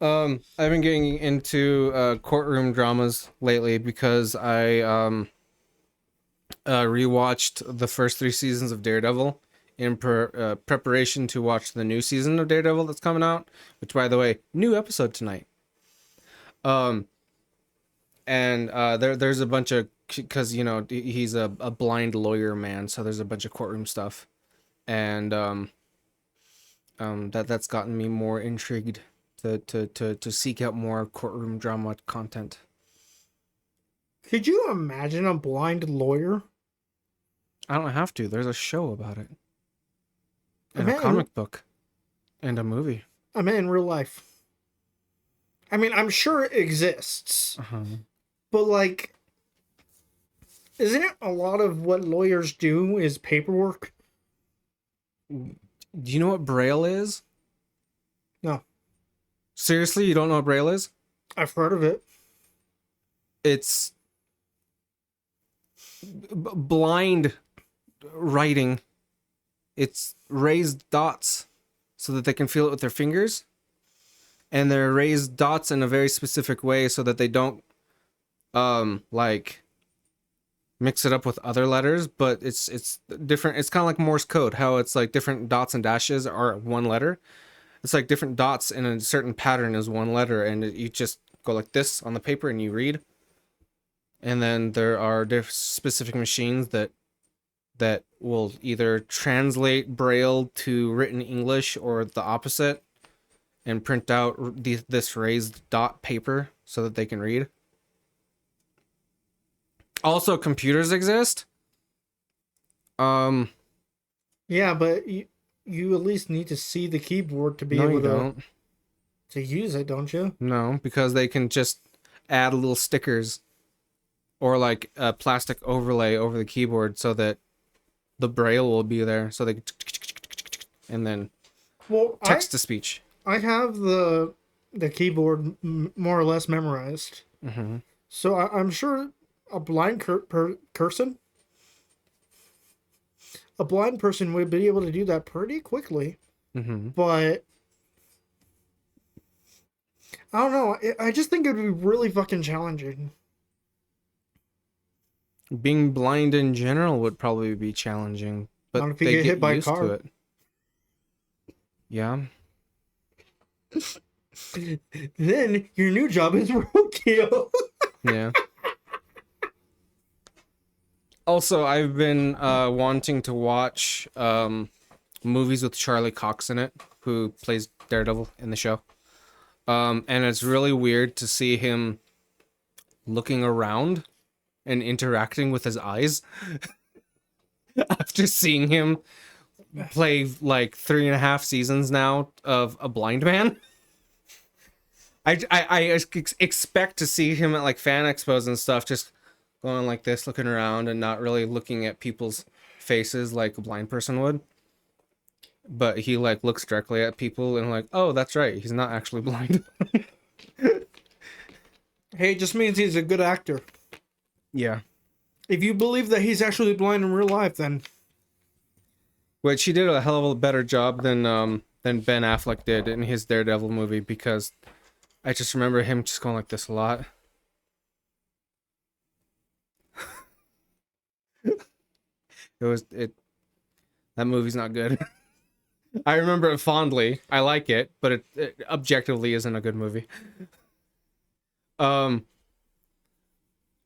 A: I've been getting into courtroom dramas lately because I rewatched the first 3 seasons of Daredevil in preparation to watch the new season of Daredevil that's coming out, which, by the way, new episode tonight. And there's a bunch of, because he's a blind lawyer man, so there's a bunch of courtroom stuff, and that's gotten me more intrigued to seek out more courtroom drama content.
B: Could you imagine a blind lawyer?
A: I don't have to. There's a show about it. And
B: Man.
A: a comic book. And a movie.
B: I mean, in real life. I mean, I'm sure it exists.
A: Uh-huh.
B: But, like, isn't it a lot of what lawyers do is paperwork?
A: Do you know what Braille is?
B: No.
A: Seriously, you don't know what Braille is?
B: I've heard of it.
A: It's blind writing. It's raised dots so that they can feel it with their fingers. And they're raised dots in a very specific way so that they don't like mix it up with other letters, but it's different. It's kind of like Morse code, how it's like different dots and dashes are one letter. It's like different dots in a certain pattern is one letter, and you just go like this on the paper and you read. And then there are specific machines that will either translate Braille to written English or the opposite, and print out this raised dot paper so that they can read. Also, computers exist.
B: Yeah, but you at least need to see the keyboard to be able to use it, don't you?
A: No, because they can just add little stickers or like a plastic overlay over the keyboard so that the Braille will be there. So they and then
B: Well,
A: text to speech.
B: I have the keyboard more or less memorized,
A: Mm-hmm.
B: so I'm sure a blind person would be able to do that pretty quickly.
A: Mm-hmm.
B: But I don't know. I just think it would be really fucking challenging.
A: Being blind in general would probably be challenging, but
B: Not if you
A: they
B: get
A: get
B: hit by a
A: used to
B: car.
A: it. Yeah.
B: Then your new job is roadkill.
A: Yeah. Also, I've been wanting to watch movies with Charlie Cox in it, who plays Daredevil in the show. And it's really weird to see him looking around and interacting with his eyes after seeing him play like 3.5 seasons now of a blind man. I expect to see him at like fan expos and stuff, just going like this, looking around and not really looking at people's faces like a blind person would. But he like looks directly at people and like, oh, that's right, he's not actually blind.
B: Hey, it just means he's a good actor.
A: Yeah.
B: If you believe that he's actually blind in real life, then
A: Which he did a hell of a better job than Ben Affleck did in his Daredevil movie, because I just remember him just going like this a lot. That movie's not good. I remember it fondly. I like it, but it objectively isn't a good movie. Um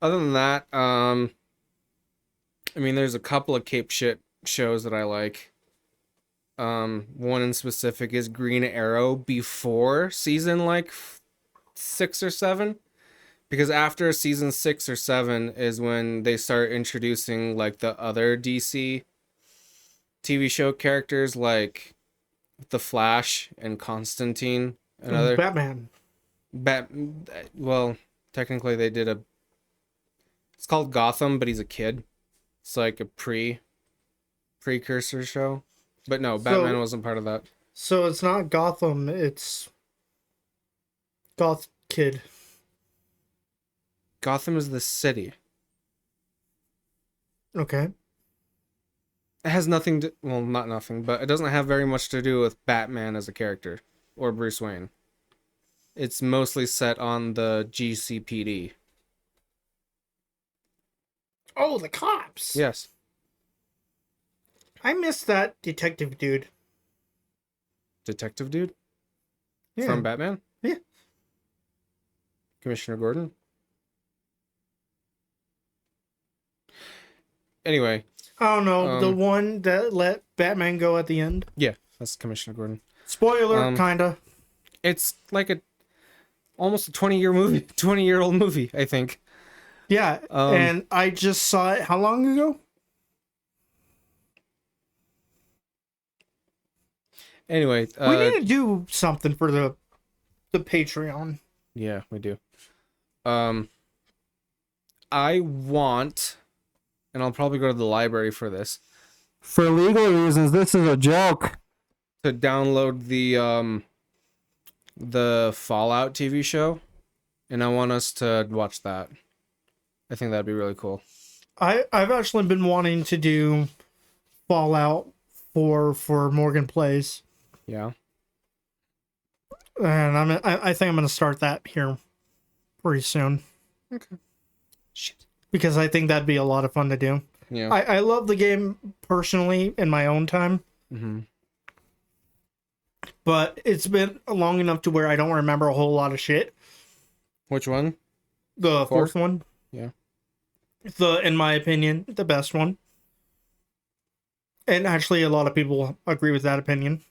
A: Other than that, I mean, there's a couple of cape shit shows that I like. One in specific is Green Arrow before season like 6 or 7, because after season 6 or 7 is when they start introducing like the other DC TV show characters like the Flash and Constantine and other
B: Batman.
A: well, technically they did a, it's called Gotham, but he's a kid. It's like a precursor show. But no, Batman wasn't part of that.
B: So it's not Gotham, it's Goth Kid.
A: Gotham is the city.
B: Okay.
A: It has nothing to, well, not nothing, but it doesn't have very much to do with Batman as a character or Bruce Wayne. It's mostly set on the GCPD.
B: Oh, the cops.
A: Yes.
B: I missed that detective dude.
A: Detective dude?
B: Yeah.
A: From Batman?
B: Yeah.
A: Commissioner Gordon? Anyway.
B: Oh no, the one that let Batman go at the end.
A: Yeah, that's Commissioner Gordon.
B: Spoiler, kinda.
A: It's like almost a 20-year-old movie, I think.
B: Yeah, and I just saw it how long ago?
A: Anyway,
B: we need to do something for the Patreon.
A: Yeah, we do. I want, and I'll probably go to the library for this. For legal reasons, this is a joke. To download the Fallout TV show, and I want us to watch that. I think that'd be really cool.
B: I've actually been wanting to do Fallout for Morgan Plays.
A: Yeah.
B: And I think I'm gonna start that here pretty soon.
A: Okay. Shit.
B: Because I think that'd be a lot of fun to do.
A: Yeah.
B: I love the game personally in my own time.
A: Mm-hmm.
B: But it's been long enough to where I don't remember a whole lot of shit.
A: Which one?
B: The fourth one.
A: Yeah.
B: In my opinion, the best one. And actually, a lot of people agree with that opinion.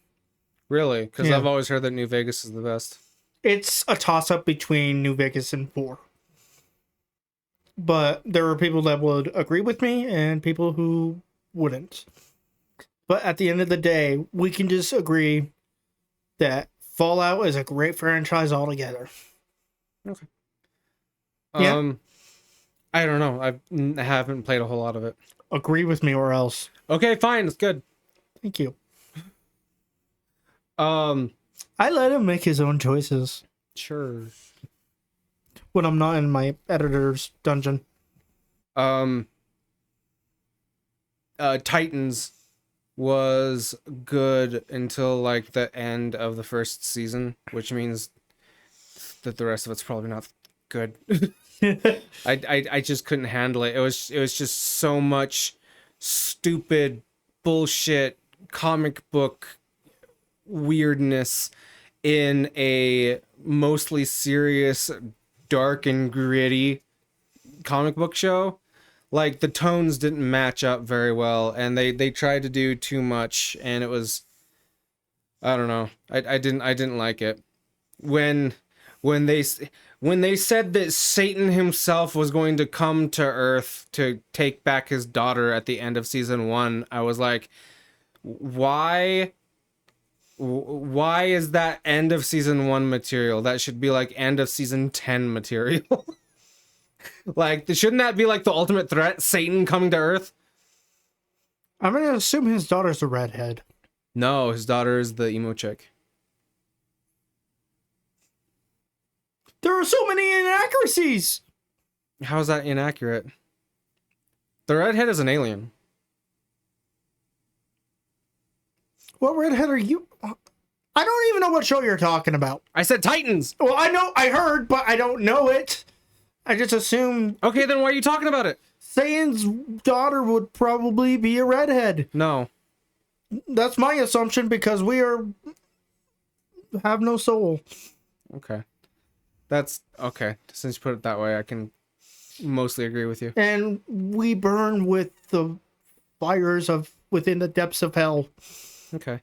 A: Really? Because
B: Yeah.
A: I've always heard that New Vegas is the best.
B: It's a toss-up between New Vegas and 4. But there are people that would agree with me and people who wouldn't. But at the end of the day, we can just agree that Fallout is a great franchise altogether.
A: Okay.
B: Yeah.
A: I don't know. I haven't played a whole lot of it.
B: Agree with me or else.
A: Okay, fine. It's good.
B: Thank you.
A: Um,
B: I let him make his own choices
A: sure.
B: when I'm not in my editor's dungeon.
A: Um, Titans was good until like the end of the first season, which means that the rest of it's probably not good. I just couldn't handle it. It was just so much stupid bullshit comic book weirdness in a mostly serious, dark and gritty comic book show. Like the tones didn't match up very well, and they tried to do too much, and it was, I don't know. I didn't like it when when they when they said that Satan himself was going to come to Earth to take back his daughter at the end of season 1. I was like, why is that end of season 1 material? That should be like end of season 10 material. Like, shouldn't that be like the ultimate threat? Satan coming to Earth?
B: I'm gonna assume his daughter's a redhead.
A: No, his daughter is the emo chick.
B: There are so many inaccuracies.
A: How is that inaccurate? The redhead is an alien.
B: What redhead are you? I don't even know what show you're talking about.
A: I said Titans.
B: Well, I know, I heard, but I don't know it. I just assumed
A: Okay, then why are you talking about it?
B: Satan's daughter would probably be a redhead.
A: No.
B: That's my assumption because we have no soul.
A: Okay. That's okay. Since you put it that way, I can mostly agree with you.
B: And we burn with the fires of within the depths of hell.
A: Okay.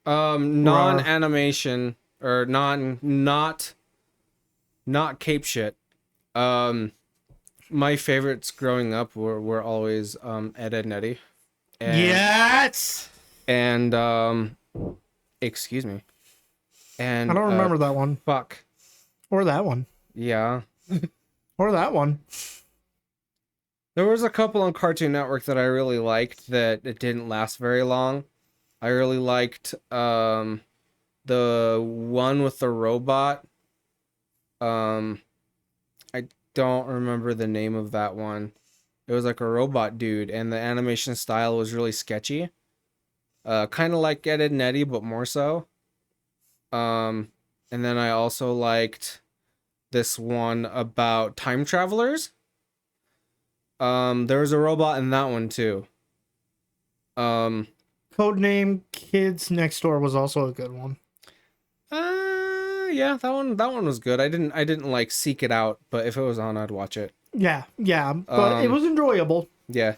A: Non-animation or not cape shit. My favorites growing up were always Ed, Edd n Eddy. And,
B: Yes.
A: And excuse me. And
B: I don't remember that one.
A: Fuck.
B: Or that one.
A: Yeah.
B: Or that one.
A: There was a couple on Cartoon Network that I really liked that it didn't last very long. I really liked the one with the robot. I don't remember the name of that one. It was like a robot dude, and the animation style was really sketchy. Kind of like Ed, Edd n Eddy, but more so. And then I also liked this one about time travelers. There was a robot in that one too.
B: Codename Kids Next Door was also a good one.
A: Yeah, that one was good. I didn't like seek it out, but if it was on, I'd watch it.
B: Yeah, but it was enjoyable.
A: Yeah.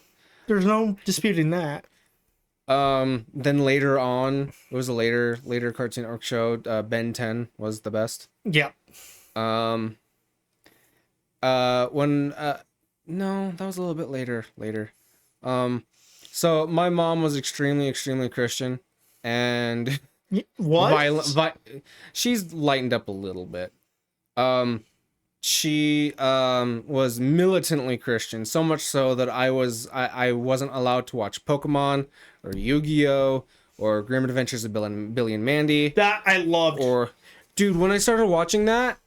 B: There's no disputing that.
A: Then later on, it was a later Cartoon Network show. Ben 10 was the best.
B: Yeah.
A: No, that was a little bit later. So my mom was extremely Christian, and
B: what?
A: She's lightened up a little bit. She was militantly Christian, so much so that I wasn't allowed to watch Pokemon or Yu-Gi-Oh or Grim Adventures of Billy and Mandy.
B: That I loved.
A: Or, dude, when I started watching that,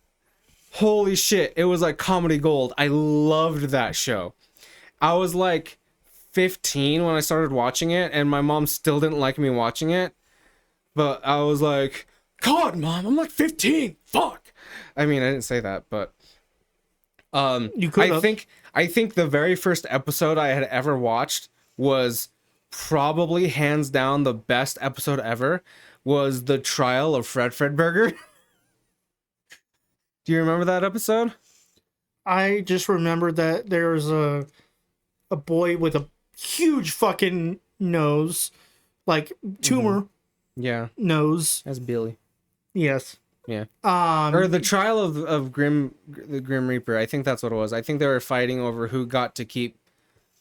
A: holy shit, it was like comedy gold. I loved that show. I was like 15 when I started watching it, and my mom still didn't like me watching it. But I was like, God, Mom, I'm like 15. Fuck. I mean, I didn't say that, but
B: You could have.
A: I think the very first episode I had ever watched was probably hands down the best episode ever. Was the trial of Fred Fredberger. Do you remember that episode?
B: I just remember that there was a boy with a huge fucking nose, like tumor
A: Yeah,
B: nose.
A: that's Billy.
B: Yes.
A: Yeah. Or the trial of the Grim Reaper. I think that's what it was. I think they were fighting over who got to keep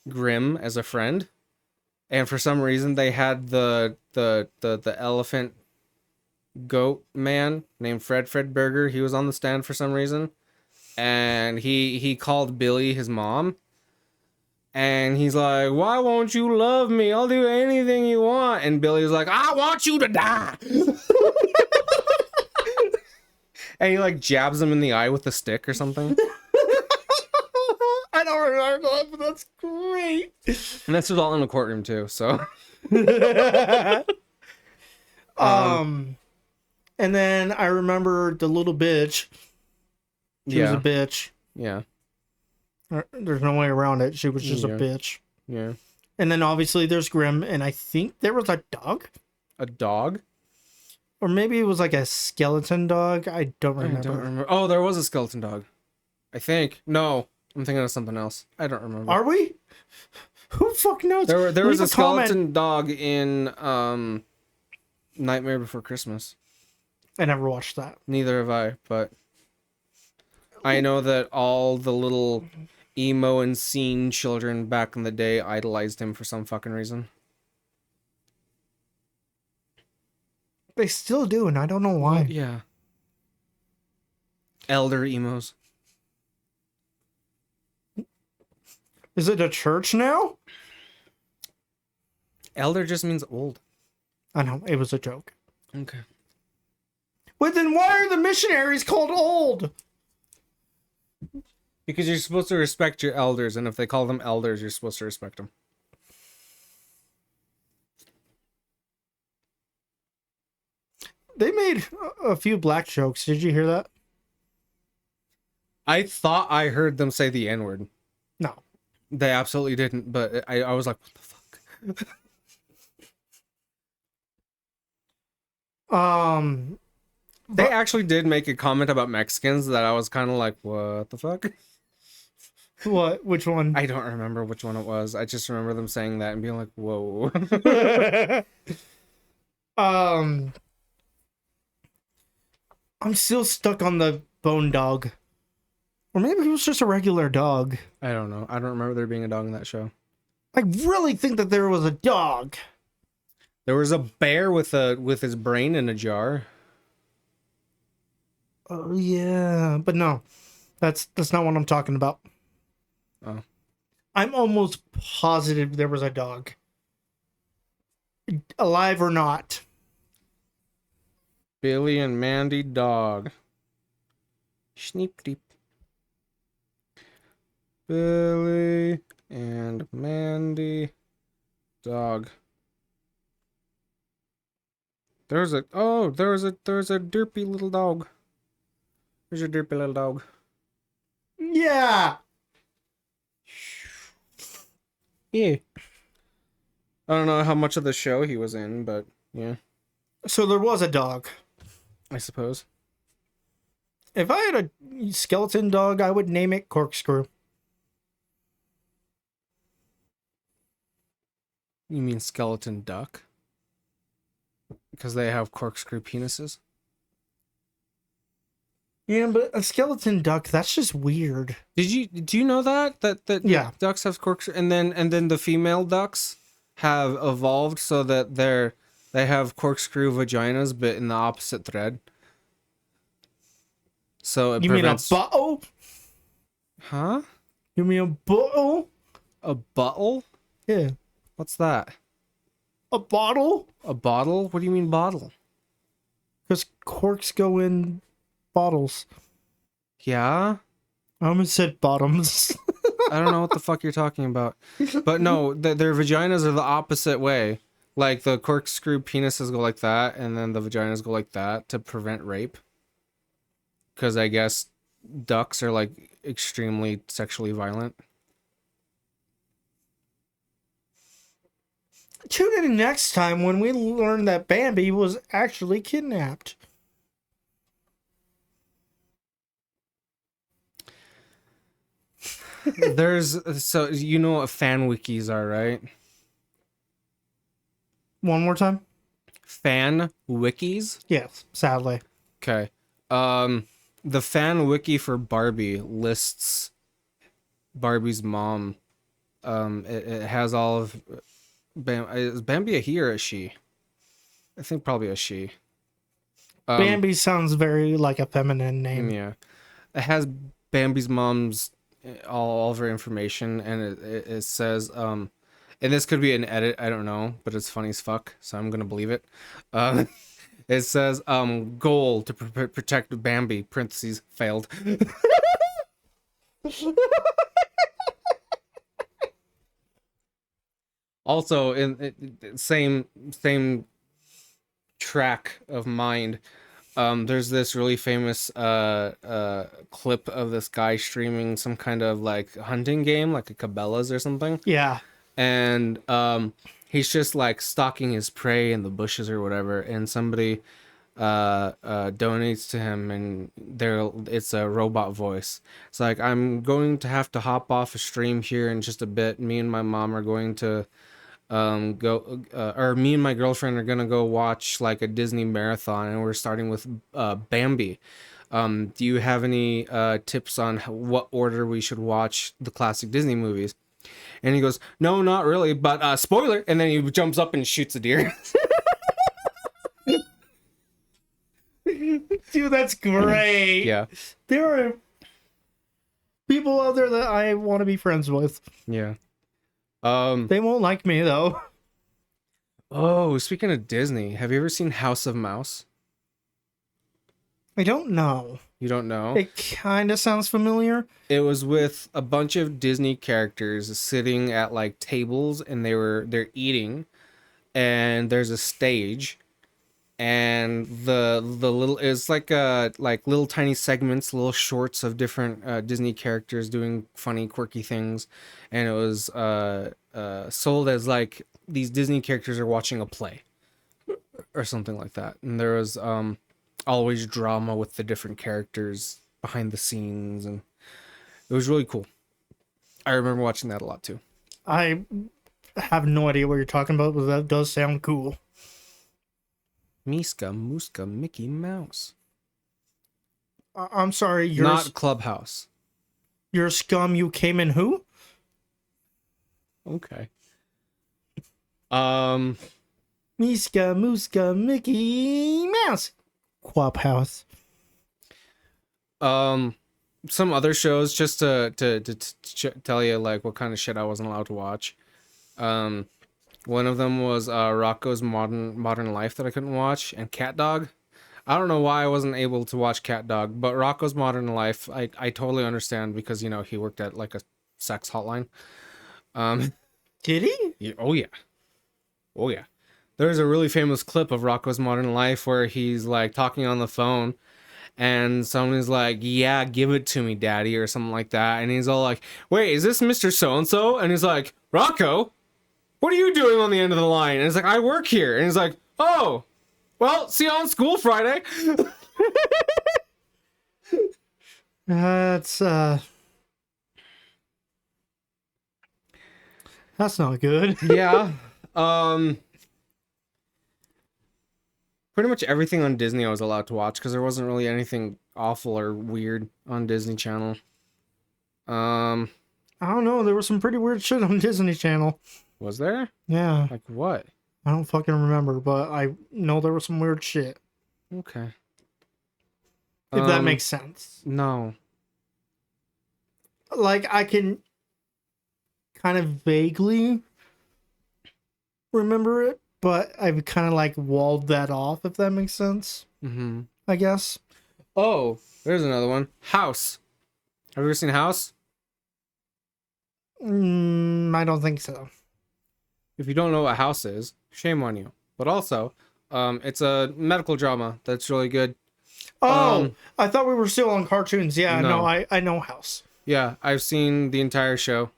A: Grim as a friend, and for some reason they had the elephant goat man named Fred Fredberger. He was on the stand for some reason, and he called Billy his mom, and he's like, "Why won't you love me? I'll do anything you want." And Billy was like, "I want you to die." And he like jabs him in the eye with a stick or something.
B: I don't remember that, but that's great.
A: And that's all in a courtroom too. So,
B: And then I remember the little bitch. She was a
A: yeah,
B: bitch.
A: yeah,
B: There's no way around it. She was just a
A: Yeah.
B: bitch.
A: yeah.
B: And then obviously there's Grim, and I think there was a dog,
A: A dog?
B: or maybe it was like a skeleton dog. I don't
A: I
B: remember.
A: don't remember. Oh, there was a skeleton dog. I think. No, I'm thinking of something else. I don't remember.
B: Are we? Who the fuck knows?
A: There was
B: Leave
A: a
B: comment.
A: skeleton dog in Nightmare Before Christmas.
B: I never watched that.
A: Neither have I, but I know that all the little emo and scene children back in the day idolized him for some fucking reason.
B: They still do, and I don't know why.
A: Yeah. Elder emos.
B: Is it a church now?
A: Elder just means old.
B: I know, it was a joke.
A: Okay.
B: But then why are the missionaries called old?
A: Because you're supposed to respect your elders, and if they call them elders, you're supposed to respect them.
B: They made a few black jokes. Did you hear that?
A: I thought I heard them say the N-word.
B: No.
A: They absolutely didn't, but I was like, what the fuck? They actually did make a comment about Mexicans that I was kind of like, what the fuck?
B: What? Which one?
A: I don't remember which one it was. I just remember them saying that and being like, whoa.
B: I'm still stuck on the bone dog. Or maybe it was just a regular dog.
A: I don't know. I don't remember there being a dog in that show.
B: I really think that there was a dog.
A: There was a bear with his brain in a jar.
B: Oh yeah, but no. That's not what I'm talking about.
A: Oh.
B: I'm almost positive there was a dog. Alive or not.
A: Billy and Mandy dog. Sneep deep. Billy and Mandy dog. There's a derpy little dog. There's a derpy little dog.
B: Yeah.
A: Yeah. I don't know how much of the show he was in, but yeah,
B: So there was a dog.
A: I suppose.
B: If I had a skeleton dog, I would name it Corkscrew.
A: You mean skeleton duck? Because they have corkscrew penises?
B: Yeah, but a skeleton duck, that's just weird.
A: Do you know that
B: Yeah.
A: ducks have corkscrew, and then the female ducks have evolved so that they have corkscrew vaginas but in the opposite thread. So it
B: You
A: prevents...
B: mean a buttle?
A: Huh?
B: You mean a bottle?
A: A bottle?
B: Yeah.
A: What's that?
B: A bottle?
A: A bottle? What do you mean bottle?
B: Because corks go in bottles.
A: Yeah?
B: I almost said bottoms.
A: I don't know what the fuck you're talking about. But no, their vaginas are the opposite way. Like the corkscrew penises go like that, and then the vaginas go like that to prevent rape. Because I guess ducks are like extremely sexually violent.
B: Tune in next time when we learn that Bambi was actually kidnapped.
A: So you know what fan wikis are, right?
B: One more time?
A: Fan wikis?
B: Yes, sadly.
A: Okay. The fan wiki for Barbie lists Barbie's mom. It has all of is Bambi a he or a she? I think probably a she.
B: Bambi sounds very like a feminine name.
A: Yeah. It has Bambi's mom's all of her information, and it says and this could be an edit, I don't know, but it's funny as fuck, so I'm gonna believe it. It says goal to protect Bambi, parentheses failed. Also in same track of mind, there's this really famous clip of this guy streaming some kind of like hunting game, like a Cabela's or something.
B: Yeah.
A: And he's just like stalking his prey in the bushes or whatever, and somebody donates to him, and it's a robot voice. It's like, I'm going to have to hop off a stream here in just a bit. Me and my mom are going to go or me and my girlfriend are gonna go watch like a Disney marathon, and we're starting with Bambi. Do you have any tips on what order we should watch the classic Disney movies? And he goes, no, not really, but spoiler. And then he jumps up and shoots a deer.
B: Dude, that's great.
A: Yeah.
B: There are people out there that I want to be friends with.
A: Yeah.
B: They won't like me though.
A: Oh, speaking of Disney, have you ever seen House of Mouse?
B: I don't know.
A: You don't know?
B: It kind of sounds familiar.
A: It was with a bunch of Disney characters sitting at like tables, and they're eating, and there's a stage, and the little, it's like little tiny segments, little shorts of different Disney characters doing funny quirky things, and it was sold as like these Disney characters are watching a play or something like that. And there was always drama with the different characters behind the scenes, and it was really cool. I remember watching that a lot too.
B: I have no idea what you're talking about, but that does sound cool.
A: Miska Muska Mickey Mouse.
B: I'm sorry, you're
A: Not Clubhouse.
B: you're scum. You came in who?
A: Okay.
B: Miska Muska Mickey Mouse. Clubhouse.
A: Some other shows, just to tell you like what kind of shit I wasn't allowed to watch. One of them was Rocco's Modern Life that I couldn't watch, and Cat Dog. I don't know why I wasn't able to watch Cat Dog, but Rocco's Modern Life, I totally understand, because you know he worked at like a sex hotline.
B: Did he?
A: Yeah, oh yeah. Oh yeah. There's a really famous clip of Rocco's Modern Life where he's like talking on the phone, and someone's like, yeah, give it to me, daddy, or something like that. And he's all like, wait, is this Mr. So-and-so? And he's like, Rocco, what are you doing on the end of the line? And he's like, I work here. And he's like, oh, well, see you on school Friday.
B: That's not good.
A: Yeah. Pretty much everything on Disney I was allowed to watch, because there wasn't really anything awful or weird on Disney Channel.
B: I don't know. There was some pretty weird shit on Disney Channel.
A: Was there?
B: Yeah.
A: Like what?
B: I don't fucking remember, but I know there was some weird shit.
A: Okay.
B: If that makes sense.
A: No.
B: Like, I can kind of vaguely remember it, but I've kind of like walled that off, if that makes sense.
A: Mm-hmm.
B: I guess.
A: Oh, there's another one. House. Have you ever seen House?
B: I don't think so.
A: If you don't know what House is, shame on you. But also, it's a medical drama that's really good.
B: Oh, I thought we were still on cartoons. Yeah,
A: No.
B: no, I know House.
A: Yeah, I've seen the entire show.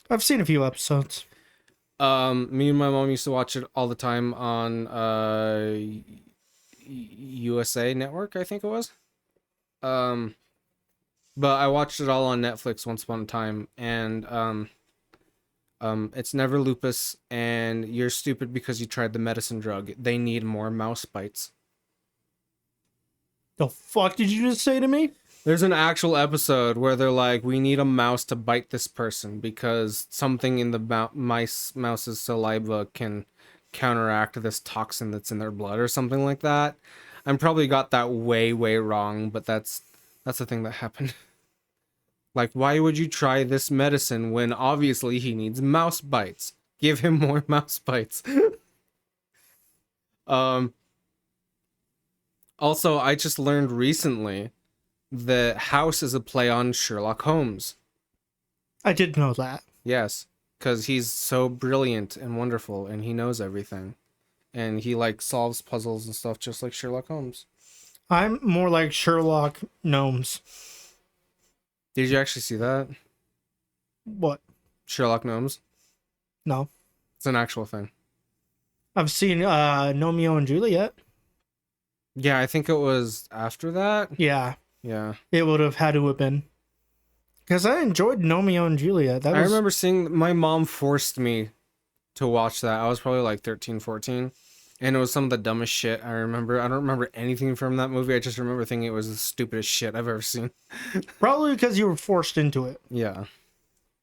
B: I've seen a few episodes.
A: Me and my mom used to watch it all the time on USA Network, I think it was. But I watched it all on Netflix once upon a time, and it's never lupus, and you're stupid because you tried the medicine drug. They need more mouse bites.
B: The fuck did you just say to me?
A: There's an actual episode where they're like, we need a mouse to bite this person because something in the mouse's saliva can counteract this toxin that's in their blood or something like that. I'm probably got that way wrong, but that's the thing that happened. Like, why would you try this medicine when obviously he needs mouse bites? Give him more mouse bites. Also, I just learned recently that House is a play on Sherlock Holmes.
B: I did know that.
A: Yes, because he's so brilliant and wonderful, and he knows everything, and he like solves puzzles and stuff just like Sherlock Holmes.
B: I'm more like Sherlock Gnomes.
A: Did you actually see that?
B: What?
A: Sherlock Gnomes?
B: No.
A: It's an actual thing.
B: I've seen Romeo and Juliet.
A: Yeah, I think it was after that.
B: Yeah,
A: Yeah.
B: it would have had to have been. Because I enjoyed Romeo and Juliet.
A: I remember seeing, my mom forced me to watch that. I was probably like 13, 14. And it was some of the dumbest shit I remember. I don't remember anything from that movie. I just remember thinking it was the stupidest shit I've ever seen.
B: Probably because you were forced into it.
A: Yeah.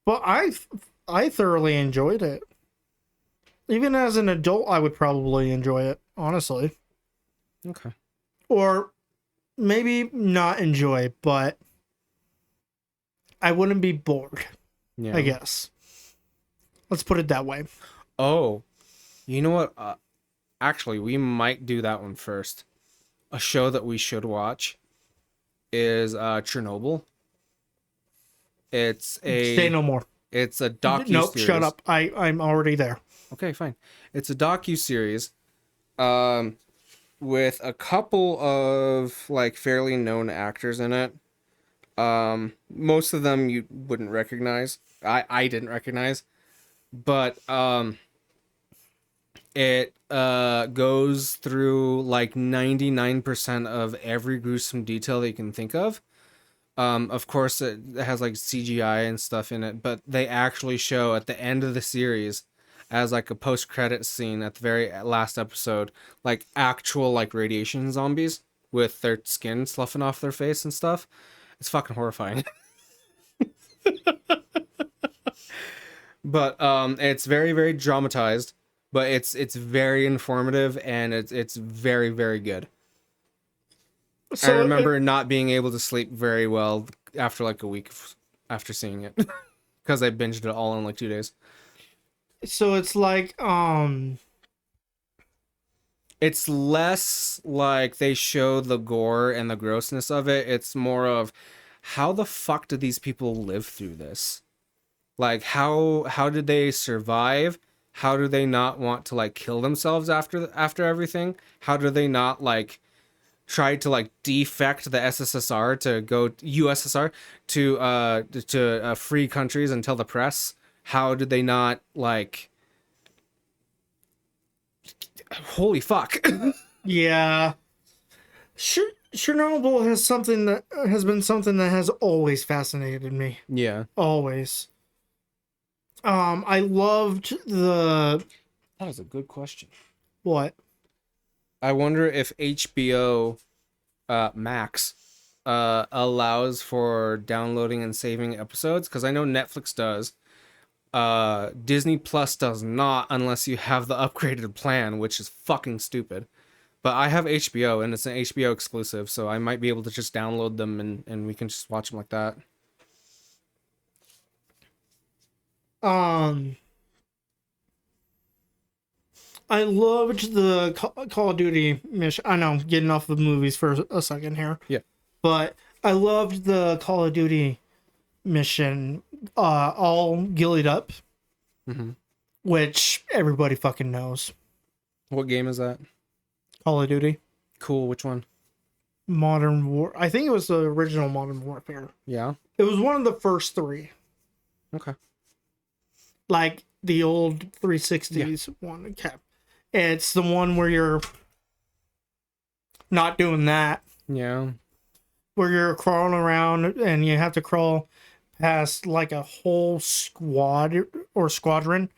B: But I thoroughly enjoyed it. Even as an adult, I would probably enjoy it, honestly.
A: Okay.
B: Or maybe not enjoy, but I wouldn't be bored,
A: Yeah.
B: I guess. Let's put it that way.
A: Oh, you know what? Actually, we might do that one first. A show that we should watch is Chernobyl. It's
B: Say
A: a
B: no more.
A: it's a docu
B: Nope,
A: series.
B: shut up. I'm already there.
A: Okay, fine. It's a docu series, with a couple of like fairly known actors in it. Most of them you wouldn't recognize. I didn't recognize, but it goes through like 99% of every gruesome detail that you can think of. Of course, it has like CGI and stuff in it, but they actually show at the end of the series, as like a post-credit scene at the very last episode, like actual like radiation zombies with their skin sloughing off their face and stuff. It's fucking horrifying. But it's very, very dramatized, but it's very informative, and it's very, very good. I remember not being able to sleep very well after like a week after seeing it because I binged it all in like 2 days.
B: So it's like
A: It's less like they show the gore and the grossness of it. It's more of how the fuck did these people live through this? Like how did they survive? How do they not want to like kill themselves after everything? How do they not like try to like defect the SSSR to go USSR to free countries and tell the press? How did they not like? Holy fuck!
B: yeah. Chernobyl has been something that has always fascinated me.
A: Yeah,
B: Always. I loved the.
A: that was a good question.
B: What?
A: I wonder if HBO Max allows for downloading and saving episodes, because I know Netflix does. Disney Plus does not, unless you have the upgraded plan, which is fucking stupid. But I have HBO, and it's an HBO exclusive, so I might be able to just download them and we can just watch them like that.
B: I loved the Call of Duty mission. I know, getting off the movies for a second here.
A: Yeah.
B: But I loved the Call of Duty mission, all gillied up,
A: Mm-hmm.
B: which everybody fucking knows.
A: What game is that?
B: Call of Duty.
A: Cool. Which one?
B: Modern War. I think it was the original Modern Warfare.
A: Yeah.
B: It was one of the first three.
A: Okay.
B: Like the old 360s one. Okay. It's the one where you're not doing that.
A: Yeah.
B: Where you're crawling around and you have to crawl past like a whole squad or squadron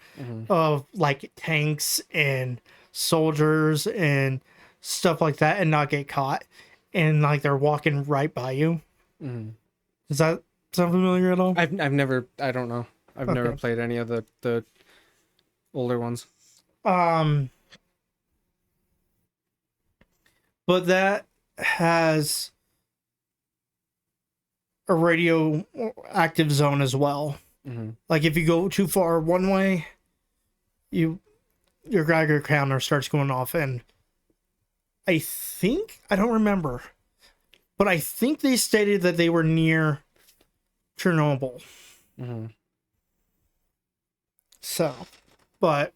B: of like tanks and soldiers and stuff like that and not get caught. And like they're walking right by you.
A: Mm-hmm.
B: Does that sound familiar at all?
A: I've never. I don't know. I've never played any of the older ones.
B: But that has a radioactive zone as well.
A: Mm-hmm.
B: Like if you go too far one way, your Geiger counter starts going off, and I don't remember, but I think they stated that they were near Chernobyl.
A: Mm-hmm.
B: So, but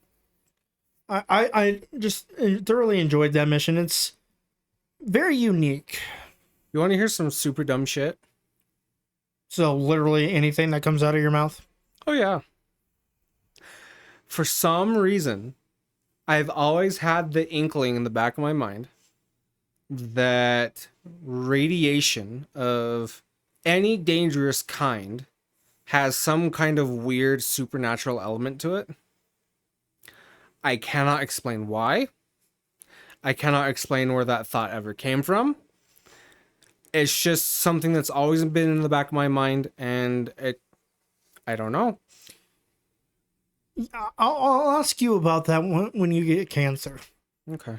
B: I just thoroughly enjoyed that mission. It's very unique.
A: You want to hear some super dumb shit?
B: So literally anything that comes out of your mouth.
A: Oh yeah. For some reason, I've always had the inkling in the back of my mind that radiation of any dangerous kind has some kind of weird supernatural element to it. I cannot explain why. I cannot explain where that thought ever came from. It's just something that's always been in the back of my mind, and I don't know.
B: I'll ask you about that when you get cancer.
A: Okay.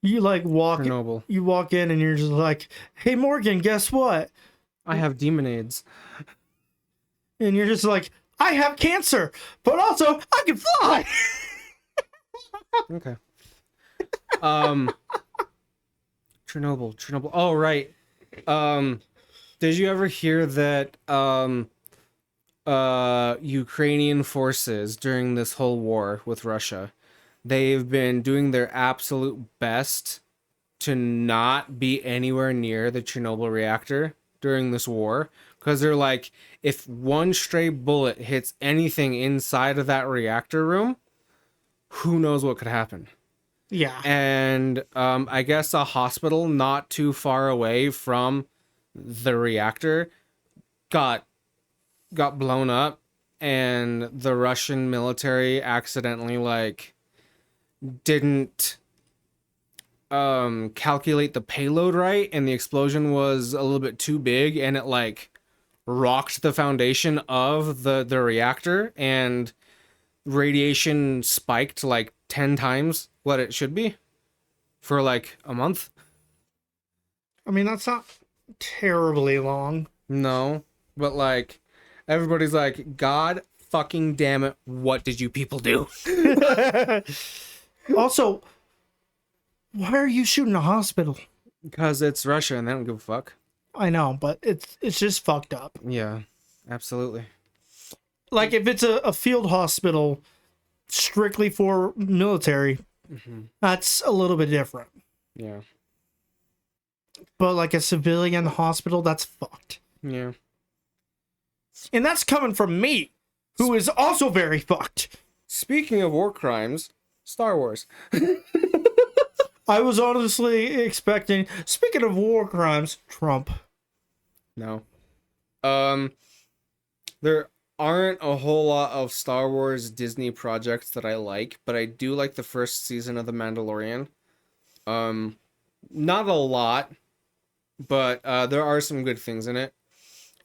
B: You like
A: Chernobyl.
B: you walk in and you're just like, "Hey Morgan, guess what?"
A: I have demon AIDS.
B: And you're just like, "I have cancer, but also I can fly."
A: Okay. Chernobyl. Oh, right. Did you ever hear that Ukrainian forces during this whole war with Russia, they've been doing their absolute best to not be anywhere near the Chernobyl reactor during this war, because they're like, if one stray bullet hits anything inside of that reactor room, who knows what could happen.
B: Yeah.
A: And I guess a hospital not too far away from the reactor got blown up, and the Russian military accidentally like didn't calculate the payload right, and the explosion was a little bit too big, and it like rocked the foundation of the reactor, and radiation spiked like 10 times what it should be for like a month.
B: I mean, that's not terribly long.
A: No, but like everybody's like, God fucking damn it, what did you people do?
B: Also, why are you shooting a hospital?
A: Because it's Russia and they don't give a fuck.
B: I know, but it's just fucked up.
A: Yeah, absolutely.
B: Like if it's a field hospital strictly for military, that's a little bit different.
A: Yeah.
B: But like a civilian hospital, that's fucked.
A: Yeah.
B: And that's coming from me, who is also very fucked.
A: Speaking of war crimes, Star Wars.
B: I was honestly expecting, speaking of war crimes, Trump.
A: No. There aren't a whole lot of Star Wars Disney projects that I like, but I do like the first season of The Mandalorian. Not a lot, but there are some good things in it.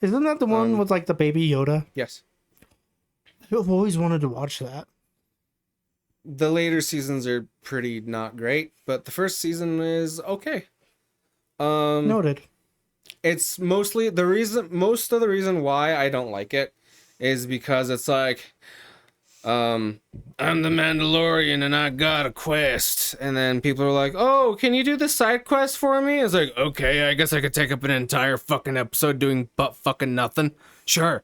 B: Isn't that the one with like the baby Yoda?
A: Yes.
B: I've always wanted to watch that.
A: The later seasons are pretty not great, but the first season is okay.
B: Noted.
A: It's mostly most of the reason why I don't like it is because it's like, I'm the Mandalorian and I got a quest, and then people are like, oh, can you do the side quest for me? It's like, okay, I guess I could take up an entire fucking episode doing butt fucking nothing. Sure.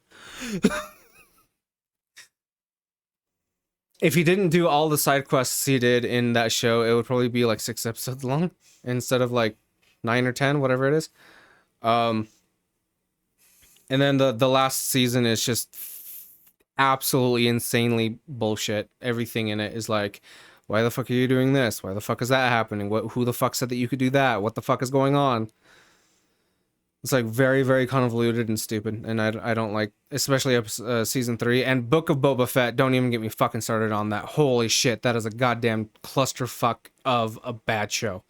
A: If he didn't do all the side quests he did in that show, it would probably be like 6 episodes long instead of like 9 or 10, whatever it is. And then the last season is just absolutely insanely bullshit. Everything in it is like, why the fuck are you doing this? Why the fuck is that happening? Who the fuck said that you could do that? What the fuck is going on? It's like very, very convoluted and stupid, and I don't like, especially season 3 and Book of Boba Fett. Don't even get me fucking started on that. Holy shit, that is a goddamn clusterfuck of a bad show.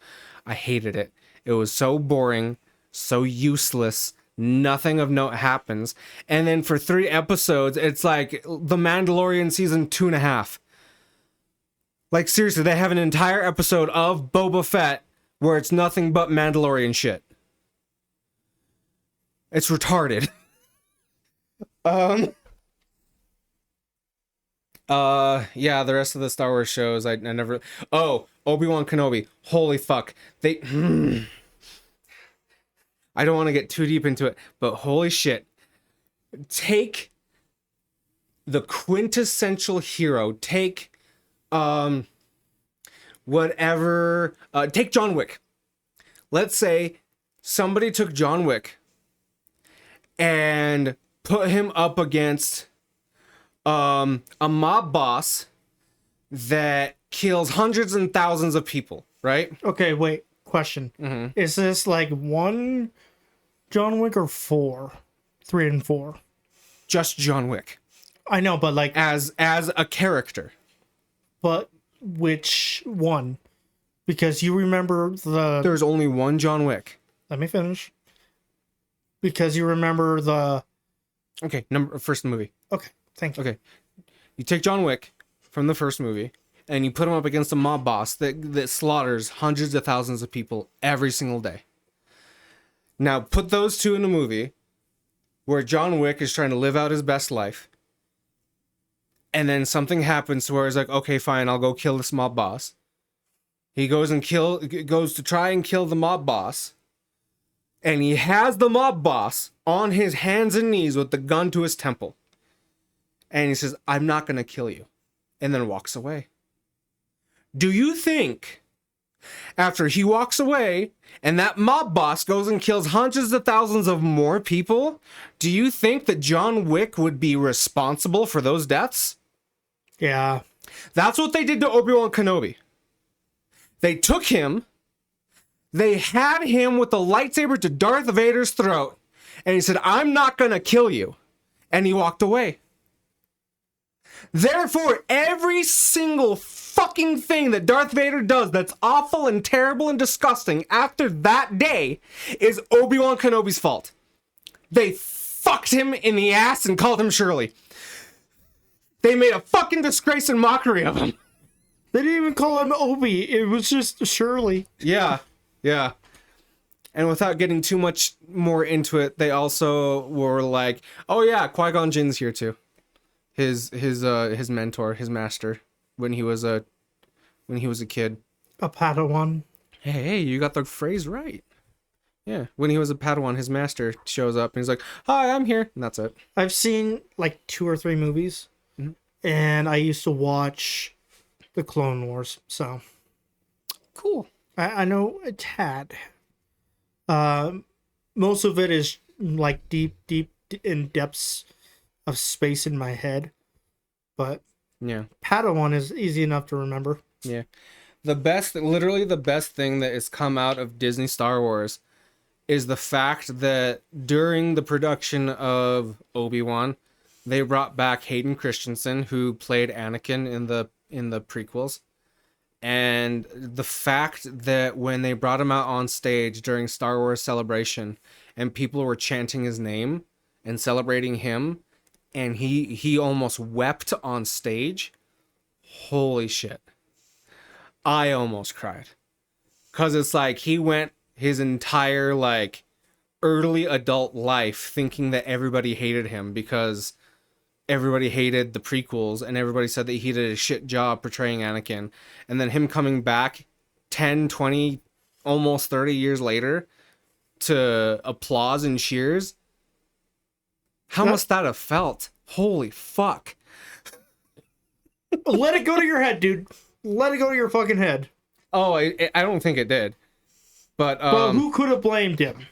A: I hated it. It was so boring, so useless. Nothing of note happens, and then for 3 episodes, it's like The Mandalorian season 2.5. Like seriously, they have an entire episode of Boba Fett where it's nothing but Mandalorian shit. It's retarded. Yeah, the rest of the Star Wars shows, I never. Oh, Obi-Wan Kenobi. Holy fuck. They. I don't want to get too deep into it, but holy shit. Take the quintessential hero. Take, whatever. Take John Wick. Let's say somebody took John Wick and put him up against a mob boss that kills hundreds and thousands of people, right?
B: Okay, wait. Question. Is this like one John Wick or four? 3 and 4?
A: Just John Wick
B: I know, but like,
A: as a character.
B: but which one? Because you remember the...
A: There's only one John Wick.
B: Let me finish. Because you remember the...
A: Okay, first movie.
B: Okay, thank you.
A: Okay. You take John Wick from the first movie and you put him up against a mob boss that slaughters hundreds of thousands of people every single day. Now put those two in a movie where John Wick is trying to live out his best life. And then something happens to where he's like, okay, fine, I'll go kill this mob boss. He goes to try and kill the mob boss. And he has the mob boss on his hands and knees with the gun to his temple. And he says, I'm not going to kill you. And then walks away. Do you think, after he walks away, and that mob boss goes and kills hundreds of thousands of more people, do you think that John Wick would be responsible for those deaths?
B: Yeah.
A: That's what they did to Obi-Wan Kenobi. They took him, they had him with the lightsaber to Darth Vader's throat, and he said, I'm not going to kill you. And he walked away. Therefore, every single fucking thing that Darth Vader does that's awful and terrible and disgusting after that day is Obi-Wan Kenobi's fault. They fucked him in the ass and called him Shirley. They made a fucking disgrace and mockery of him.
B: They didn't even call him Obi. It was just Shirley.
A: Yeah. And without getting too much more into it, they also were like, oh yeah, Qui-Gon Jinn's here too. His mentor, his master, when he was a kid.
B: A Padawan.
A: Hey, you got the phrase right. Yeah, when he was a Padawan, his master shows up and he's like, "Hi, I'm here," and that's it.
B: I've seen like 2 or 3 movies, and I used to watch the Clone Wars, so
A: Cool.
B: I know a tad. Most of it is like deep in depths of space in my head, but
A: Yeah.
B: Padawan is easy enough to remember.
A: Yeah. Literally the best thing that has come out of Disney Star Wars is the fact that during the production of Obi-Wan, they brought back Hayden Christensen, who played Anakin in the prequels. And the fact that when they brought him out on stage during Star Wars Celebration and people were chanting his name and celebrating him, and he almost wept on stage. Holy shit. I almost cried. 'Cause it's like he went his entire like early adult life thinking that everybody hated him because everybody hated the prequels and everybody said that he did a shit job portraying Anakin. And then him coming back 10, 20, almost 30 years later to applause and cheers. How must that have felt? Holy fuck.
B: Let it go to your head, dude. Let it go to your fucking head.
A: Oh, I don't think it did. But
B: But who could have blamed him?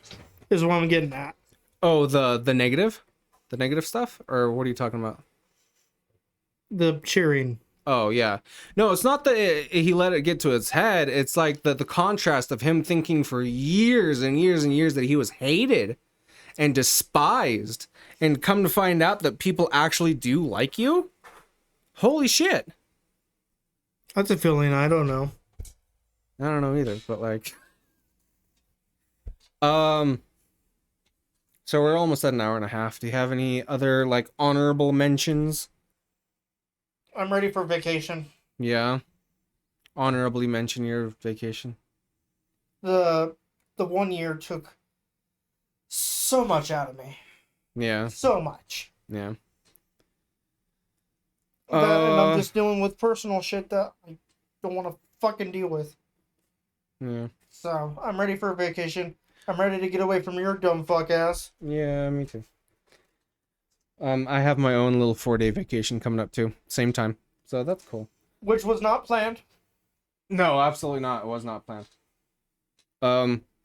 B: Is what I'm getting at.
A: oh, the negative? The negative stuff? Or what are you talking about?
B: The cheering.
A: Oh, yeah. No, it's not that he let it get to his head. It's like the contrast of him thinking for years and years and years that he was hated and despised, and come to find out that people actually do like you. Holy shit.
B: That's a feeling I don't know.
A: I don't know either, but like, so we're almost at an hour and a half. Do you have any other like honorable mentions?
B: I'm ready for vacation.
A: Yeah. Honorably mention your vacation.
B: The 1 year took so much out of me.
A: Yeah.
B: So much.
A: Yeah.
B: And I'm just dealing with personal shit that I don't want to fucking deal with.
A: Yeah.
B: So, I'm ready for a vacation. I'm ready to get away from your dumb fuck ass.
A: Yeah, me too. I have my own little 4-day vacation coming up too. Same time. So that's cool.
B: Which was not planned.
A: No, absolutely not. It was not planned.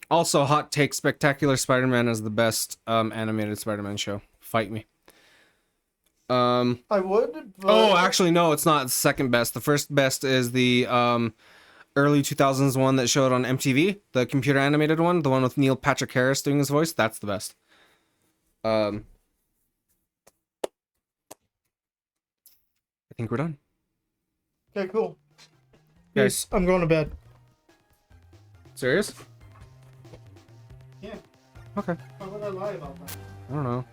A: Also, hot take: Spectacular Spider-Man is the best animated Spider-Man show. Fight me.
B: I would. But...
A: Oh, actually, no, it's not. It's second best. The first best is the early 2000s one that showed on MTV, the computer animated one, the one with Neil Patrick Harris doing his voice. That's the best. I think we're done.
B: Okay, cool.
A: Okay.
B: Yes, I'm going to bed.
A: Serious?
B: Yeah.
A: Okay.
B: Why would I lie about that?
A: I don't know.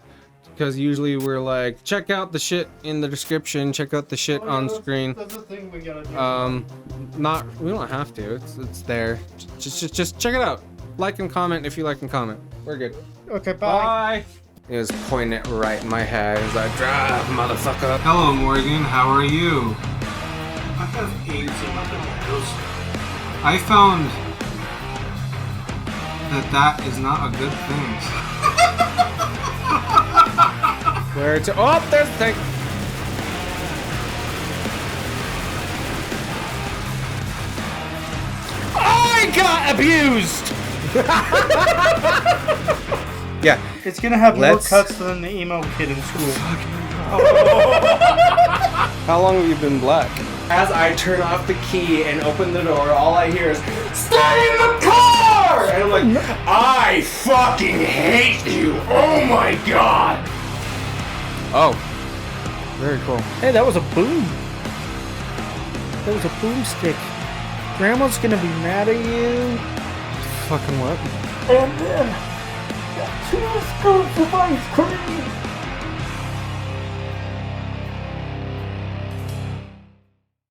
A: Because usually we're like, check out the shit in the description, check out the shit on screen.
B: That's the thing we gotta do.
A: We don't have to. It's there. Just check it out. Like and comment if you like and comment. We're good.
B: Okay, bye.
A: Bye. He was pointing it right in my head. He's like, drive, motherfucker. Hello, Morgan. How are you?
B: I have AIDS in my potatoes.
A: I found that is not a good thing. Where to? Oh, there's the thing.
B: I got abused!
A: Yeah.
B: It's gonna have more
A: Let's-
B: cuts than the emo kid in school.
A: How long have you been black? As I turn off the key and open the door, all I hear is, stay in the car! And I'm like, I fucking hate you! Oh my god! Oh. Very cool.
B: Hey, that was a boom. That was a boomstick. Grandma's gonna be mad at you.
A: Fucking what?
B: And then 2 scoops of ice cream.